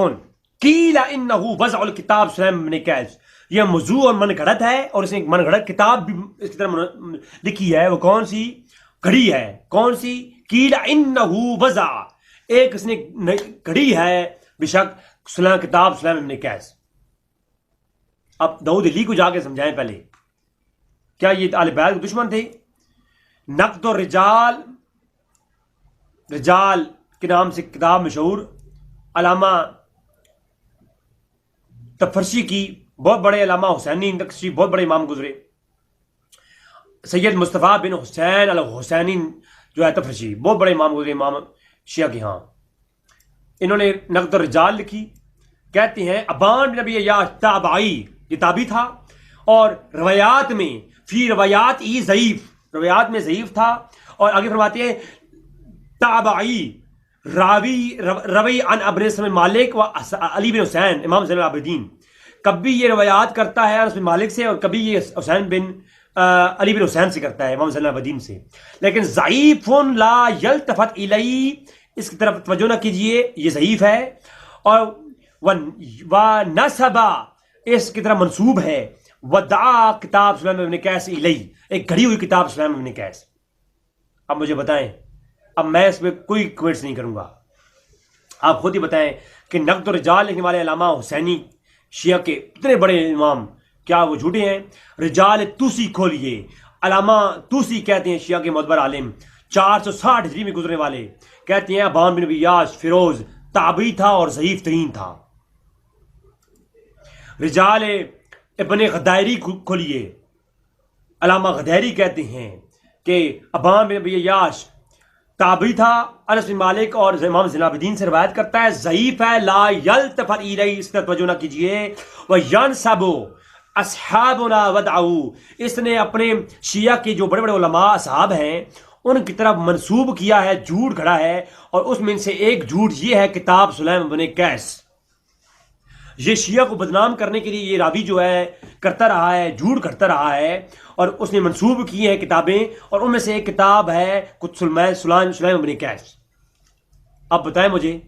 Speaker 2: قیل انہ وضع الکتاب سلیم بن قیس، یہ موضوع اور من گھڑت ہے، اور اس نے ایک من گھڑت کتاب بھی اس کی طرح لکھی ہے. وہ کون سی گھڑی ہے؟ کون سی؟ قیل انہ وضع، ایک اس نے گھڑی ہے بے شک سلیم کتاب سلیم ابن قیس. اب داؤد علی کو جا کے سمجھائیں پہلے، کیا یہ اہل بیت کے دشمن تھے؟ نقد الرجال، رجال کے نام سے کتاب مشہور، علامہ تفرشی کی، بہت بڑے علامہ حسینی نقشی، بہت بڑے امام گزرے، سید مصطفیٰ بن حسین الحسینی جو ہے تفرشی، بہت بڑے امام گزرے، امام شیعہ کے ہاں. انہوں نے نقد الرجال لکھی. کہتے ہیں ابان بن نبی عیاش تابعی، یہ تابعی تھا، اور روایات میں فی روایات ہی ضعیف، روایات میں ضعیف تھا. اور آگے فرماتے ہیں تابعی روی عن ابن اسم مالک و علی بن حسین امام زین العابدین. کبھی یہ روایات کرتا ہے انس بن مالک سے، اور کبھی یہ حسین بن علی بن حسین سے کرتا ہے، امام زین العابدین سے. لیکن ضعیف لا یلتفت الیہ، اس کی طرف توجہ نہ کیجئے، یہ ضعیف ہے. اور نسبہ، اس کی طرف منسوب ہے، ودعا کتاب سلیم ابن قیس الیہ، ایک گھڑی ہوئی کتاب سلیم ابن قیس. اب مجھے بتائیں، اب میں اس پہ کوئی کوئٹس نہیں کروں گا، آپ خود ہی بتائیں کہ نقد الرجال لکھنے والے علامہ حسینی شیعہ کے اتنے بڑے امام، کیا وہ جھوٹے ہیں؟ رجال توسی کھولیے، علامہ توسی کہتے ہیں شیعہ کے معتبر عالم، 460 ہجری میں گزرنے والے، کہتے ہیں ابان بن عیاش فیروز تابعی تھا اور ضعیف ترین تھا. رجال ابن غدائری کھولیے، علامہ غدائری کہتے ہیں کہ ابان بن عیاش تابعی تھا، انس بن مالک اور امام زین العابدین سے روایت کرتا ہے، ضعیف ہے، لا یلتفت الیہ، اس پر توجہ نہ کیجیے. وینسب اصحابنا ودعو، اس نے اپنے شیعہ کے جو بڑے بڑے علماء اصحاب ہیں ان کی طرف منسوب کیا ہے، جھوٹ گھڑا ہے. اور اس میں سے ایک جھوٹ یہ ہے کتاب سلیم ابن قیس. یہ شیعہ کو بدنام کرنے کے لیے یہ راوی جو ہے کرتا رہا ہے، جھوٹ کرتا رہا ہے، اور اس نے منسوب کی ہیں کتابیں، اور ان میں سے ایک کتاب ہے کچھ سلیم ابن قیس. اب بتائیں مجھے،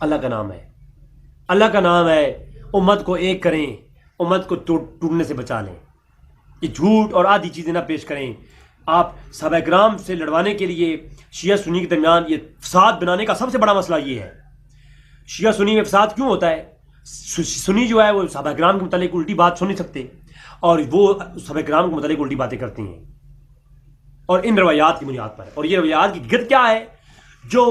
Speaker 2: اللہ کا نام ہے، اللہ کا نام ہے، امت کو ایک کریں، امت کو ٹوٹنے سے بچا لیں. یہ جھوٹ اور آدھی چیزیں نہ پیش کریں. آپ صحابہ کرام سے لڑوانے کے لیے شیعہ سنی کے درمیان یہ فساد بنانے کا سب سے بڑا مسئلہ یہ ہے. شیعہ سنی میں فساد کیوں ہوتا ہے؟ سنی جو ہے وہ صحابہ کرام کے متعلق الٹی بات سن نہیں سکتے، اور وہ صحابہ کرام کے متعلق الٹی باتیں کرتے ہیں، اور ان روایات کی بنیاد پر. اور یہ روایات کی گد کیا ہے؟ جو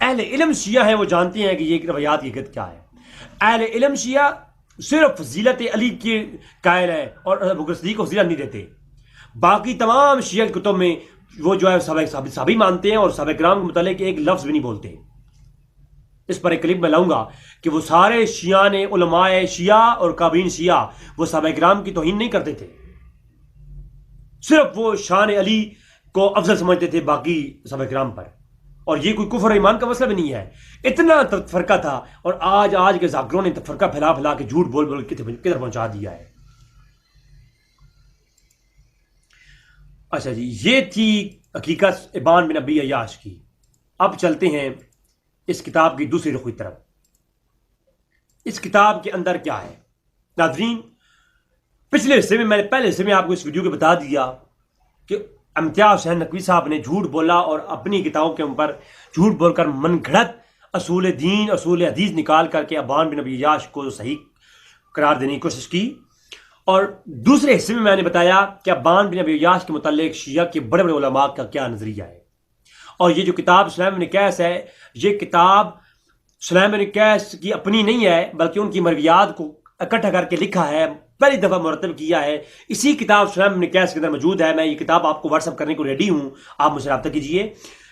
Speaker 2: اہل علم شیعہ ہیں وہ جانتے ہیں کہ یہ روایات کی گد کیا ہے. اہل علم شیعہ صرف فضیلت علی کے قائل ہے اور ابو بکر صدیق کو فضیلت نہیں دیتے. باقی تمام شیعہ کتب میں وہ جو ہے صحابی مانتے ہیں، اور صحابہ کرام کے متعلق ایک لفظ بھی نہیں بولتے. اس پر ایک کلپ میں لاؤں گا کہ وہ سارے شیعہ نے، علماء شیعہ اور کابین شیعہ، وہ صحابہ کرام کی توہین نہیں کرتے تھے، صرف وہ شان علی کو افضل سمجھتے تھے باقی صحابہ کرام پر. اور یہ کوئی کفر ایمان کا مسئلہ بھی نہیں ہے. اتنا فرقہ تھا، اور آج کے ذاکروں نے فرقہ پھیلا پھیلا کے جھوٹ بول بول کدھر پہنچا دیا ہے. اچھا جی، یہ تھی حقیقت ابان بن ابی عیاش کی. اب چلتے ہیں اس کتاب کی دوسری رخ کی طرف. اس کتاب کے اندر کیا ہے ناظرین؟ پچھلے حصے میں، میں نے پہلے حصے میں آپ کو اس ویڈیو کے بتا دیا کہ امتیاز حسین نقوی صاحب نے جھوٹ بولا، اور اپنی کتابوں کے اوپر جھوٹ بول کر من گھڑت اصول دین، اصول حدیث نکال کر کے ابان بن ابی عیاش کو صحیح قرار دینے کی کوشش کی. اور دوسرے حصے میں نے بتایا کہ ابان بن ابی عیاش کے متعلق شیعہ کے بڑے بڑے علماء کا کیا نظریہ ہے. اور یہ جو کتاب سلیم ابن قیس ہے، یہ کتاب سلیم ابن قیس کی اپنی نہیں ہے، بلکہ ان کی مرویات کو اکٹھا کر کے لکھا ہے، پہلی دفعہ مرتب کیا ہے. اسی کتاب سلیم ابن قیس کے اندر موجود ہے. میں یہ کتاب آپ کو واٹس ایپ کرنے کو ریڈی ہوں، آپ مجھ سے رابطہ کیجئے.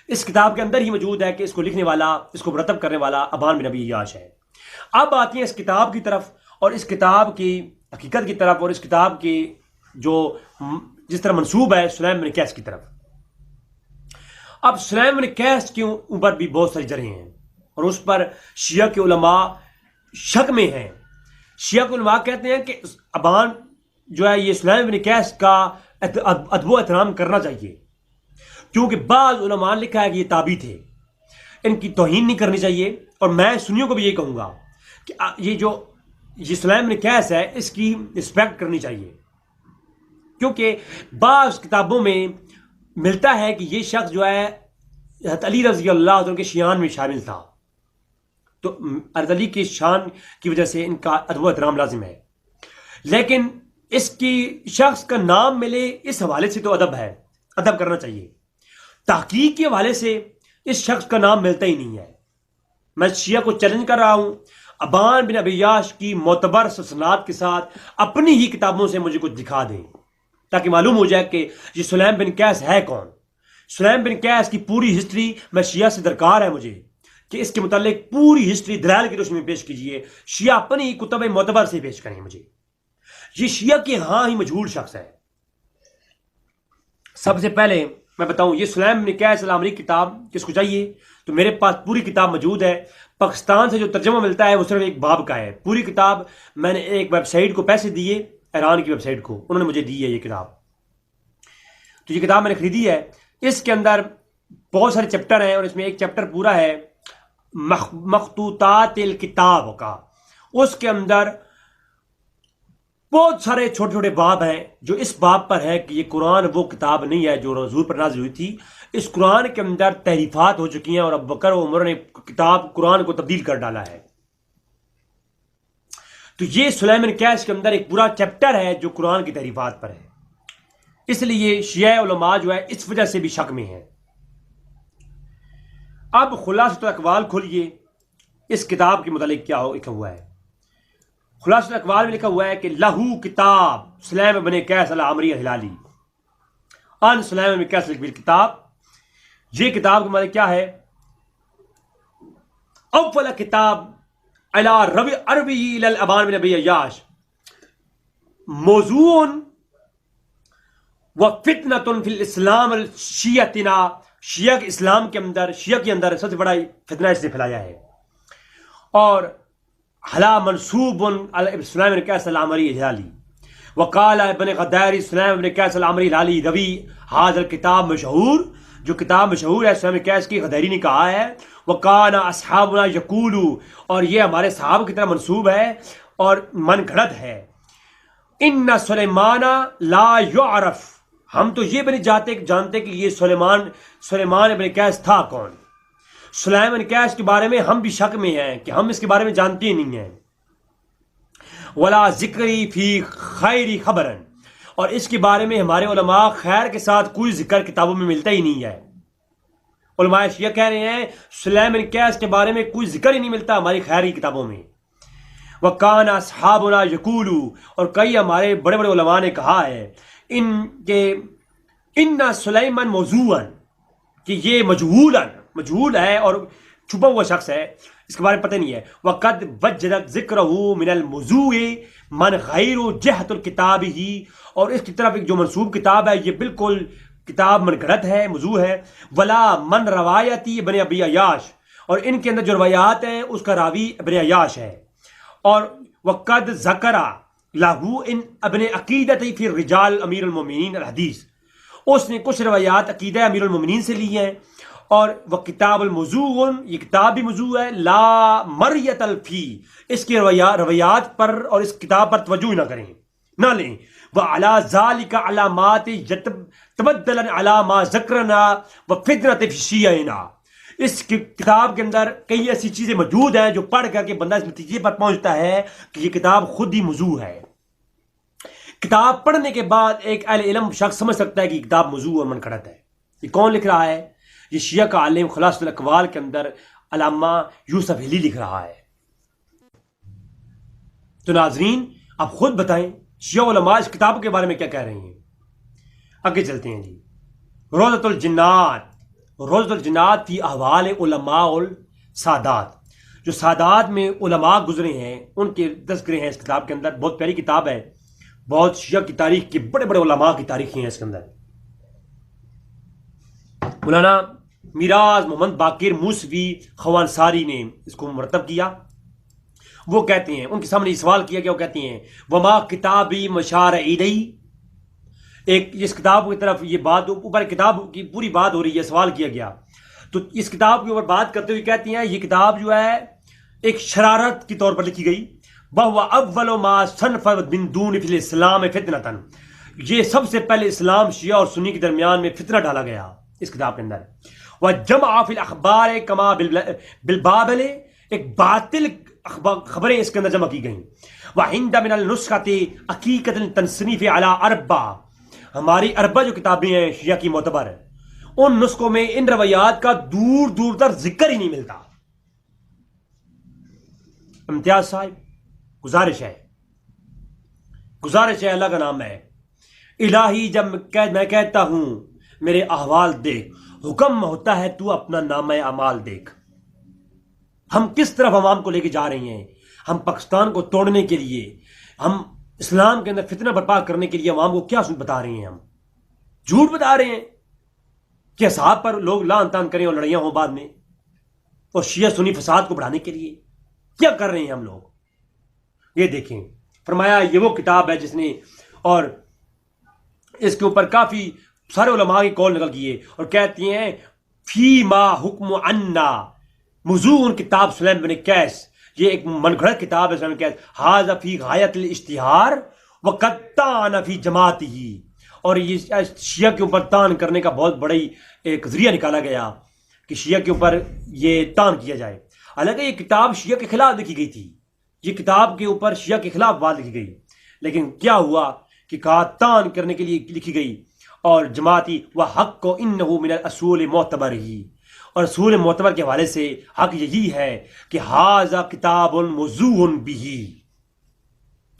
Speaker 2: اس کتاب کے اندر ہی موجود ہے کہ اس کو لکھنے والا، اس کو مرتب کرنے والا ابان بن ابی عیاش ہے. اب آتی ہیں اس کتاب کی طرف، اور اس کتاب کی حقیقت کی طرف، اور اس کتاب کی جو جس طرح منسوب ہے سلیم ابن قیس کی طرف. اب سلیم ابن قیس کے اوپر بھی بہت ساری جرحیں ہیں، اور اس پر شیعہ کے علماء شک میں ہیں. شیعہ کے علماء کہتے ہیں کہ ابان جو ہے یہ سلیم ابن قیس کا ادب و احترام کرنا چاہیے، کیونکہ بعض علماء نے لکھا ہے کہ یہ تابعی تھے، ان کی توہین نہیں کرنی چاہیے. اور میں سنیوں کو بھی یہ کہوں گا کہ یہ جو یہ سلیم بن قیس ہے، اس کی رسپیکٹ کرنی چاہیے، کیونکہ بعض کتابوں میں ملتا ہے کہ یہ شخص جو ہے حضرت علی رضی اللہ عنہ کے شیان میں شامل تھا، تو حضرت علی کی شان کی وجہ سے ان کا ادب و احترام لازم ہے، لیکن اس کی شخص کا نام ملے اس حوالے سے تو ادب ہے، ادب کرنا چاہیے۔ تحقیق کے حوالے سے اس شخص کا نام ملتا ہی نہیں ہے۔ میں شیعہ کو چیلنج کر رہا ہوں، ابان بن ابی عیاش کی معتبر سناد کے ساتھ اپنی ہی کتابوں سے مجھے کچھ دکھا دیں تاکہ معلوم ہو جائے کہ یہ سلیم بن قیس ہے کون۔ سلیم بن قیس کی پوری ہسٹری میں شیعہ سے درکار ہے مجھے کہ اس کے متعلق پوری ہسٹری دلائل کی روشنی میں پیش کیجئے، شیعہ اپنی کتب معتبر سے پیش کریں مجھے۔ یہ شیعہ کے ہاں ہی مجہول شخص ہے۔ سب سے پہلے میں بتاؤں، یہ سلیم بن قیس العامری کتاب کس کو چاہیے تو میرے پاس پوری کتاب موجود ہے۔ پاکستان سے جو ترجمہ ملتا ہے وہ صرف ایک باب کا ہے۔ پوری کتاب میں نے ایک ویب سائٹ کو پیسے دیے، ایران کی ویب سائٹ کو، انہوں نے مجھے دی ہے یہ کتاب، تو یہ کتاب میں نے خریدی ہے۔ اس کے اندر بہت سارے چیپٹر ہیں اور اس میں ایک چیپٹر پورا ہے مخطوطات الکتاب کا، اس کے اندر بہت سارے چھوٹے چھوٹے باب ہیں جو اس باب پر ہے کہ یہ قرآن وہ کتاب نہیں ہے جو حضور پر نازل ہوئی تھی، اس قرآن کے اندر تحریفات ہو چکی ہیں اور ابو بکر و عمر نے کتاب قرآن کو تبدیل کر ڈالا ہے۔ تو یہ سلیم بن قیس کے اندر ایک پورا چیپٹر ہے جو قرآن کی تحریفات پر ہے، اس لیے شیعہ علماء جو ہے اس وجہ سے بھی شک میں ہیں۔ اب خلاصۃ الاقوال کھولیے، اس کتاب کے متعلق کیا لکھا ہوا ہے۔ خلاصۃ الاقوال میں لکھا ہوا ہے کہ لہو کتاب سلیم بن قیس العامری الہلالی ان سلیم بن قیس کتاب، یہ کتاب کا مطلب کیا ہے؟ اول کتاب علی عربی الی ابان بن ابی عیاش موضوع و فتنۃ فی الاسلام الشیعتنا، شیعہ کے اسلام کے اندر، شیعہ کے اندر سب سے بڑا فتنہ اس نے پھیلایا ہے، اور حلا منصوب علی سلیم بن قیس العامری الہلالی وقال ابن غداری سلیم بن قیس العامری الہلالی روی حاضر کتاب مشہور، جو کتاب مشہور ہے سلیم بن قیس کی غداری نے کہا ہے، وکان اصحابنا یقولو، اور یہ ہمارے صحابہ کی طرح منسوب ہے اور من گھڑت ہے، ان سلیمان لا یعرف، ہم تو یہ بھی نہیں جانتے کہ یہ سلیمان ابن قیس تھا کون۔ سلیم بن قیس کے بارے میں ہم بھی شک میں ہیں کہ ہم اس کے بارے میں جانتے ہی نہیں ہیں۔ ولا ذکری فی خیری خبرن، اور اس کے بارے میں ہمارے علماء خیر کے ساتھ کوئی ذکر کتابوں میں ملتا ہی نہیں ہے۔ علماء شیعہ کہہ رہے ہیں سلیم بن قیس کے بارے میں کوئی ذکر ہی نہیں ملتا ہماری خیری کتابوں میں۔ وکان اصحابنا یقولو، اور کئی ہمارے بڑے بڑے علماء نے کہا ہے ان سلیمان موضوعا، کہ یہ مجہول ہے اور چھپا ہوا شخص ہے، اس کے بارے میں پتہ نہیں ہے۔ وقد وجدت ذکرہ من الموضوع من غیر جہت الکتاب ہی، اور اس کی طرف ایک جو منسوب کتاب ہے یہ بالکل کتاب من گھڑت ہے، موضوع ہے۔ ولا من روایتی ابن ابی عیاش، اور ان کے اندر جو روایات ہیں اس کا راوی ابن عیاش ہے۔ اور وقد ذکر لاہو ان ابن عقیدت فی رجال امیر المومنین الحدیث، اس نے کچھ روایات عقیدہ امیر المومنین سے لی ہیں، اور وہ کتاب الموضوع، یہ کتاب بھی موضوع ہے، لا مریت الفی، اس کی روایات پر اور اس کتاب پر توجہ نہ کریں، نہ لیں۔ وعلی ذالک علامات تبدلا علی ما ذکرنا وفتنۃ فی شیعنا، اس کتاب کے اندر کئی ایسی چیزیں موجود ہیں جو پڑھ کر کے بندہ اس نتیجے پر پہنچتا ہے کہ یہ کتاب خود ہی موضوع ہے۔ کتاب پڑھنے کے بعد ایک اہل علم شخص سمجھ سکتا ہے کہ یہ کتاب موضوع اور من گھڑت ہے۔ یہ کون لکھ رہا ہے؟ یہ شیعہ کا عالم خلاصۃ الاقوال کے اندر علامہ یوسف ہلی لکھ رہا ہے۔ تو ناظرین آپ خود بتائیں شیعہ علماء اس کتاب کے بارے میں کیا کہہ رہے ہیں۔ آگے چلتے ہیں جی۔ روضۃ الجنات فی احوال علماء السادات، جو سادات میں علماء گزرے ہیں ان کے تذکرے ہیں اس کتاب کے اندر۔ بہت پیاری کتاب ہے، بہت شیعہ کی تاریخ کے بڑے بڑے علماء کی تاریخیں ہیں اس کے اندر۔ مولانا میراز محمد باقر موسوی خوانساری نے اس کو مرتب کیا۔ وہ کہتے ہیں، ان کے سامنے یہ سوال کیا گیا، وہ کہتے ہیں وما کتابی مشار عیدی، ایک اس کتاب کی طرف یہ بات اوپر کتاب کی پوری بات ہو رہی ہے، سوال کیا گیا تو اس کتاب کے اوپر بات کرتے ہوئے کہتی ہیں یہ کتاب جو ہے ایک شرارت کے طور پر لکھی گئی، وَهُوَ أَوَّلُ مَا صَنَفَ مِن دُونِ فِي الْإِسْلَامِ فِتْنَةً، یہ سب سے پہلے اسلام شیعہ اور سنی کے درمیان میں فتنہ ڈالا گیا اس کتاب کے اندر. وَجَمَعَ فِي الْأَخْبَارِ كَمَا بِالْبَابِلِ، ایک باطل خبریں اس کے اندر جمع کی گئیں. وَعِنْدَ مِنَ النُّسْخَةِ حقیقت التنصنیف علی اربع، ہماری اربع جو کتابیں ہیں شیعہ کی معتبر ہیں، ان نسخوں میں ان روایات کا دور دور تک ذکر ہی نہیں ملتا. امتیاز صاحب گزارش ہے اللہ کا نام ہے، الہی جب میں کہتا ہوں میرے احوال دیکھ، حکم ہوتا ہے تو اپنا نامہ اعمال دیکھ. ہم کس طرف عوام کو لے کے جا رہے ہیں؟ ہم پاکستان کو توڑنے کے لیے، ہم اسلام کے اندر فتنہ برپا کرنے کے لیے عوام کو کیا بتا رہے ہیں؟ ہم جھوٹ بتا رہے ہیں کہ اصحاب پر لوگ لعن طعن کریں اور لڑائیاں ہوں بعد میں، اور شیعہ سنی فساد کو بڑھانے کے لیے کیا کر رہے ہیں ہم لوگ؟ یہ دیکھیں، فرمایا یہ وہ کتاب ہے جس نے، اور اس کے اوپر کافی سارے علماء کی قول نقل کیے اور کہتی ہیں فی ما حکم عنا موضوع کتاب سلیم بن قیس، یہ ایک من گھڑت کتاب ہے سلیم بن قیس، ھذا فی غایت الاشتہار وقد طعن فی جماعتہ، اور یہ شیعہ کے اوپر طعن کرنے کا بہت بڑی ایک ذریعہ نکالا گیا کہ شیعہ کے اوپر یہ طعن کیا جائے. حالانکہ یہ کتاب شیعہ کے خلاف لکھی گئی تھی، یہ کتاب کے اوپر شیعہ کے خلاف بات لکھی گئی، لیکن کیا ہوا کہ کہا طعن کرنے کے لیے لکھی گئی. اور جماعتی و حق کو انہ من الاصول معتبر ہی، اور اصول معتبر کے حوالے سے حق یہی ہے کہ ھذا کتاب موضوع بہ،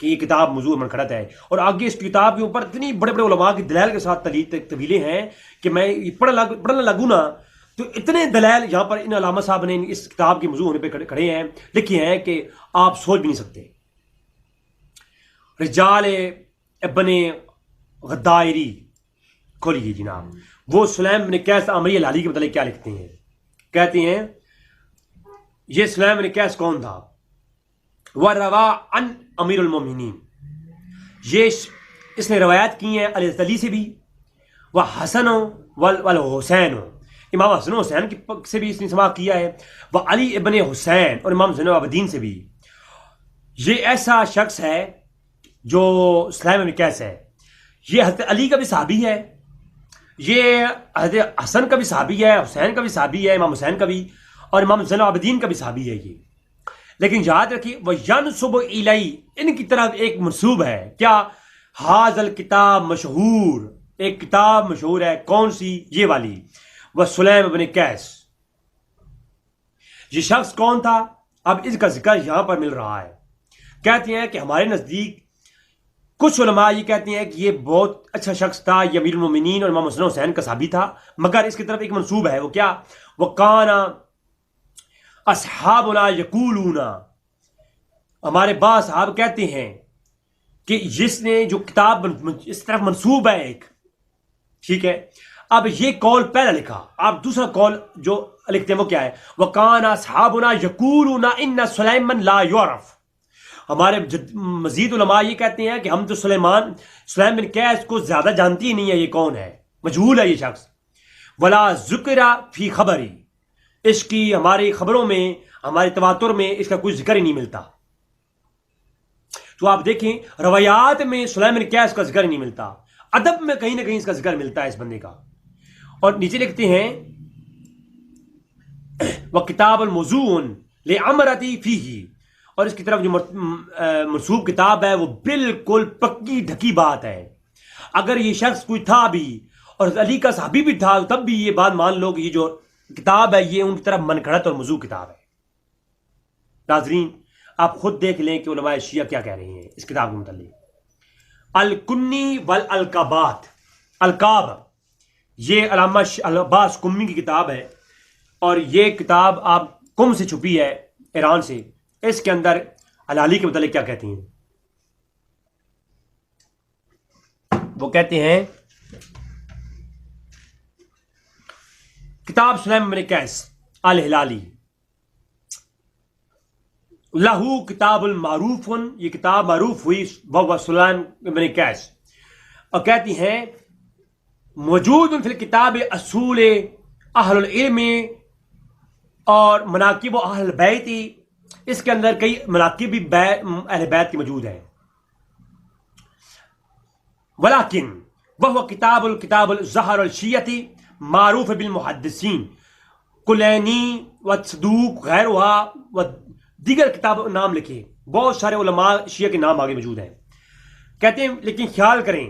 Speaker 2: کہ یہ کتاب موضوع منقرط ہے. اور آگے اس کتاب کے اوپر اتنی بڑے بڑے علماء کی دلائل کے ساتھ طویلیں ہیں کہ میں پڑھنا لگوں نا تو اتنے دلائل یہاں پر ان علامہ صاحب نے اس کتاب کے موضوع ہونے پہ کھڑے ہیں، لکھے ہیں کہ آپ سوچ بھی نہیں سکتے. رجال ابن غدائری کھولیے جناب، وہ سلیم بن قیس عمری العلی کے متعلق کیا لکھتے ہیں. کہتے ہیں یہ سلیم بن قیس کون تھا؟ وَرَوَا عَنْ امیر المومنین، یہ اس نے روایت کی ہیں علی سے بھی، وحسن والحسین، امام حسن و حسین سے بھی اس نے سماع کیا ہے، وہ علی ابن حسین اور امام زین العابدین سے بھی. یہ ایسا شخص ہے جو سلیم بن قیس ہے، یہ حضرت علی کا بھی صحابی ہے، یہ حضرت حسن کا بھی صحابی ہے، حسین کا بھی صحابی ہے، امام حسین کا بھی، اور امام زین العابدین کا بھی صحابی ہے یہ. لیکن یاد رکھیے وہ ینسب الی، ان کی طرف ایک منسوب ہے، کیا؟ ھذا الکتاب مشہور، ایک کتاب مشہور ہے، کون سی؟ یہ والی، وہ سلیم بن قیس. یہ شخص کون تھا؟ اب اس کا ذکر یہاں پر مل رہا ہے. کہتے ہیں کہ ہمارے نزدیک کچھ علماء یہ کہتے ہیں کہ یہ بہت اچھا شخص تھا، یہ امیر المومنین اور امام حسن حسین کا صحابی تھا، مگر اس کی طرف ایک منسوب ہے، وہ کیا؟ وہ کانا اصحابنا یقولون، ہمارے بعض صحاب کہتے ہیں کہ جس نے جو کتاب اس طرف منسوب ہے ایک، ٹھیک ہے. اب یہ قول پہلا لکھا، آپ دوسرا قول جو لکھتے ہیں وہ کیا ہے؟ وَقَانَ أَصْحَابُنَا يَقُولُونَ إِنَّ سُلَيْمَنَ لَا يُعْرَفُ، ہمارے مزید علماء یہ کہتے ہیں کہ ہم تو سلیم بن قیس کو زیادہ جانتی ہی نہیں ہے، یہ کون ہے؟ مجہول ہے یہ شخص. وَلَا ذُكِرَ فِي خَبَرِ، اس کی ہماری خبروں میں، ہمارے تواتر میں اس کا کوئی ذکر ہی نہیں ملتا. تو آپ دیکھیں روایات میں سلیم بن قیس کا ذکر ہی نہیں ملتا، ادب میں کہیں نہ کہیں اس کا ذکر ملتا ہے اس بندے کا. اور نیچے لکھتے ہیں وَكِتَابٌ مَوْضُوعٌ لِعَمْرَتِ فِيهِ، اور اس کی طرف جو منسوب کتاب ہے وہ بالکل پکی ڈھکی بات ہے. اگر یہ شخص کوئی تھا بھی اور علی کا صحابی بھی تھا تب بھی یہ بات مان لو کہ یہ جو کتاب ہے یہ ان کی طرف منگھڑت اور موضوع کتاب ہے. ناظرین آپ خود دیکھ لیں کہ علماء شیعہ کیا کہہ رہے ہیں اس کتاب کے متعلق. الکنی والالقابات، القاب یہ علامہ عباس کمی کی کتاب ہے، اور یہ کتاب آپ کم سے چھپی ہے ایران سے. اس کے اندر العلی کے متعلق کیا کہتی ہیں؟ وہ کہتے ہیں کتاب سلیم بن قیس الہلالی لہو کتاب المعروف، یہ کتاب معروف ہوئی وہ سلیم بن قیس، اور کہتی ہیں موجود فی الکتاب اصول اہل العلم اور مناقب اہل البیت اس کے اندر کئی مناقب بھی اہل بیت کی موجود ہیں. ولیکن وہ کتاب الظہر الشیعتی معروف بالمحدثین کلینی و صدوق غیرہا و دیگر کتاب نام لکھے. بہت سارے علماء شیعہ کے نام آگے موجود ہیں. کہتے ہیں لیکن خیال کریں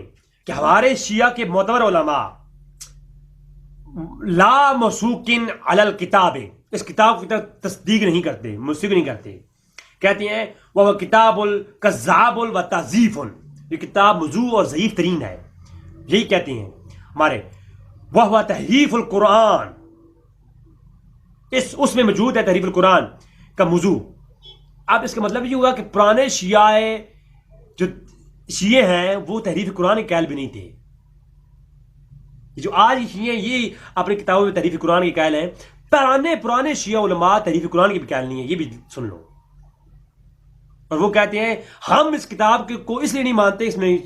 Speaker 2: کہ ہمارے شیعہ کے معتبر علماء لا موثوقن علی الکتاب، اس کتاب کی تصدیق نہیں کرتے، مصدق نہیں کرتے. کہتے ہیں وہ کتاب الکذاب و تضعیف، یہ کتاب موضوع اور ضعیف ترین ہے. یہی کہتے ہیں ہمارے. وہ تحریف القرآن، اس میں موجود ہے تحریف القرآن کا موضوع. اب اس کا مطلب یہ ہوا کہ پرانے جو شیعہ ہیں وہ تحریف قرآن کے قائل بھی نہیں تھے. جو آج شیعہ یہ اپنی کتابوں میں تحریف قرآن کے قائل ہیں، پرانے شیعہ علماء تحریف قرآن کے بھی قائل نہیں ہیں. یہ بھی سن لو. اور وہ کہتے ہیں ہم اس کتاب کو اس لیے نہیں مانتے، اس میں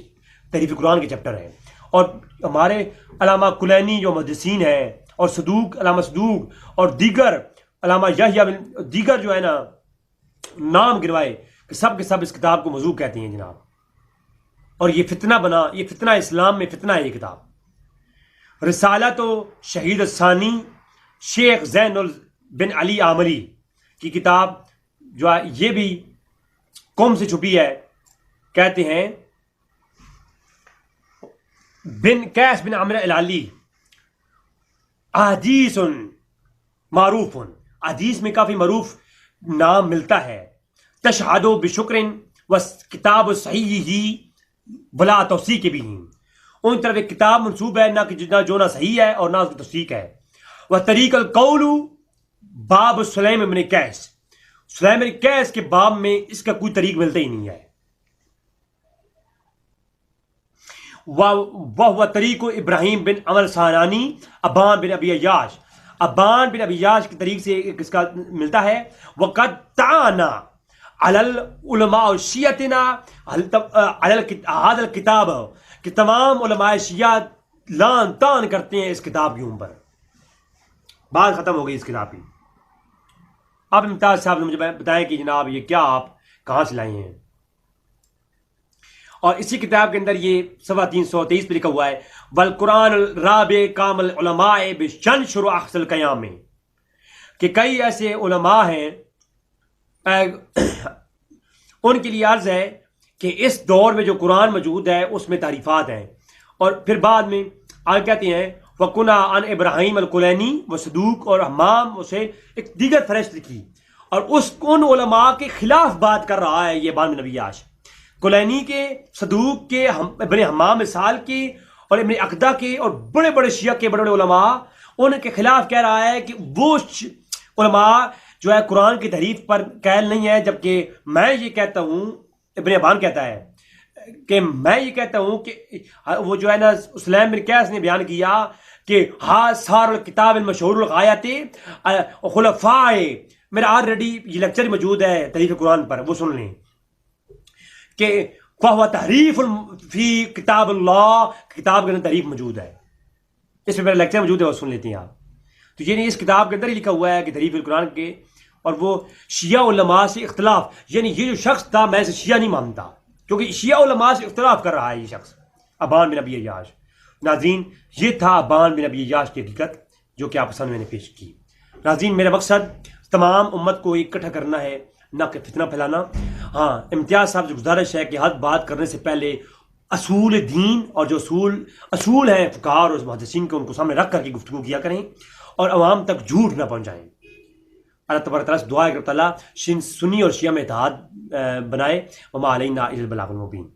Speaker 2: تحریف قرآن کے چیپٹر ہیں. اور ہمارے علامہ کلینی جو محدثین ہیں، اور صدوق، علامہ صدوق اور دیگر علامہ یحییٰ دیگر جو ہے نا نام گروائے کہ سب کے سب اس کتاب کو موضوع کہتے ہیں جناب. اور یہ فتنہ بنا، یہ فتنہ اسلام میں فتنہ ہے. یہ کتاب رسالت و شہید الثانی شیخ زین بن علی عامری کی کتاب جو ہے، یہ بھی قوم سے چھپی ہے. کہتے ہیں بن قیس بن عمرو العلی احادیث معروف، حدیث میں کافی معروف نام ملتا ہے. تشہد بشکر و کتاب صحیح ہی بلا توثیق بھی ہیں. ان طرف ایک کتاب منسوب ہے، نہ جو نہ صحیح ہے اور نہ اس کی توثیق ہے. وہ طریق القول باب سلیم بن قیس، سلیم بن قیس کے باب میں اس کا کوئی طریق ملتا ہی نہیں ہے. وہ طریق ابراہیم بن عمر سانانی ابان بن ابی عیاش، ابان بن ابی عیاش کی طریق سے اس کا ملتا ہے. وقد تعانا علی العلماء شیعتنا علی هذا الکتاب، کہ تمام علماء شیعہ لان تان کرتے ہیں اس کتاب کے اوپر. بات ختم ہو گئی اس کتاب کی. اب امتیاز صاحب نے مجھے بتائیں کہ جناب یہ کیا آپ کہاں سے لائے ہیں. اور اسی کتاب کے اندر یہ 323 پہ لکھا ہوا ہے والقرآن الرابع کامل علماء بشن شروع احسل قیام، میں کہ کئی ایسے علماء ہیں ان کے لیے عرض ہے کہ اس دور میں جو قرآن موجود ہے اس میں تعریفات ہیں. اور پھر بعد میں آگے کہتے ہیں وَقُنَا عن ابراہیم الکلینی و صدوق، اور حمام اسے ایک دیگر فہرست لکھی اور ان علماء کے خلاف بات کر رہا ہے. یہ ابان بن ابی عیاش کلینی کے، صدوق کے، ابن حمام مثال کے اور ابن عقدہ کے اور بڑے بڑے شیعہ کے بڑے بڑے علماء، ان کے خلاف کہہ رہا ہے کہ وہ علماء جو ہے قرآن کی تحریف پر قائل نہیں ہے. جبکہ میں یہ کہتا ہوں، ابن ابان کہتا ہے کہ میں یہ کہتا ہوں کہ وہ جو ہے نا سلیم بن قیس نے بیان کیا کہ ہاں سار الکتاب المشہور الغایت خلفاء، میرا آلریڈی یہ لیکچر موجود ہے تحریف قرآن پر، وہ سن لیں کہ فہو تحریف فی کتاب اللہ، کتاب کے اندر تحریف موجود ہے. اس پہ میرا لیکچر موجود ہے، وہ سن لیتے ہیں آپ. تو یہ نہیں، اس کتاب کے اندر ہی لکھا ہوا ہے کہ تحریف القرآن کے، اور وہ شیعہ علماء سے اختلاف، یعنی یہ جو شخص تھا میں اسے شیعہ نہیں مانتا کیونکہ شیعہ علماء سے اختلاف کر رہا ہے یہ شخص ابان بن ابی عیاش. ناظرین یہ تھا ابان بن ابی عیاش کی حقیقت جو کہ آپ سامنے میں نے پیش کی. ناظرین میرا مقصد تمام امت کو اکٹھا کرنا ہے، نہ کہ فتنہ پھیلانا. ہاں امتیاز صاحب سے گزارش ہے کہ ہر بات کرنے سے پہلے اصول دین اور جو اصول ہیں فقہاء اور محدثین کے، ان کو سامنے رکھ کر کے گفتگو کیا کریں اور عوام تک جھوٹ نہ پہنچائیں. اللہ تبارک تعالیٰ سے دعا ہے کہ اللہ سنی اور شیعہ میں اتحاد بنائے. وما علینا الا البلاغ المبین.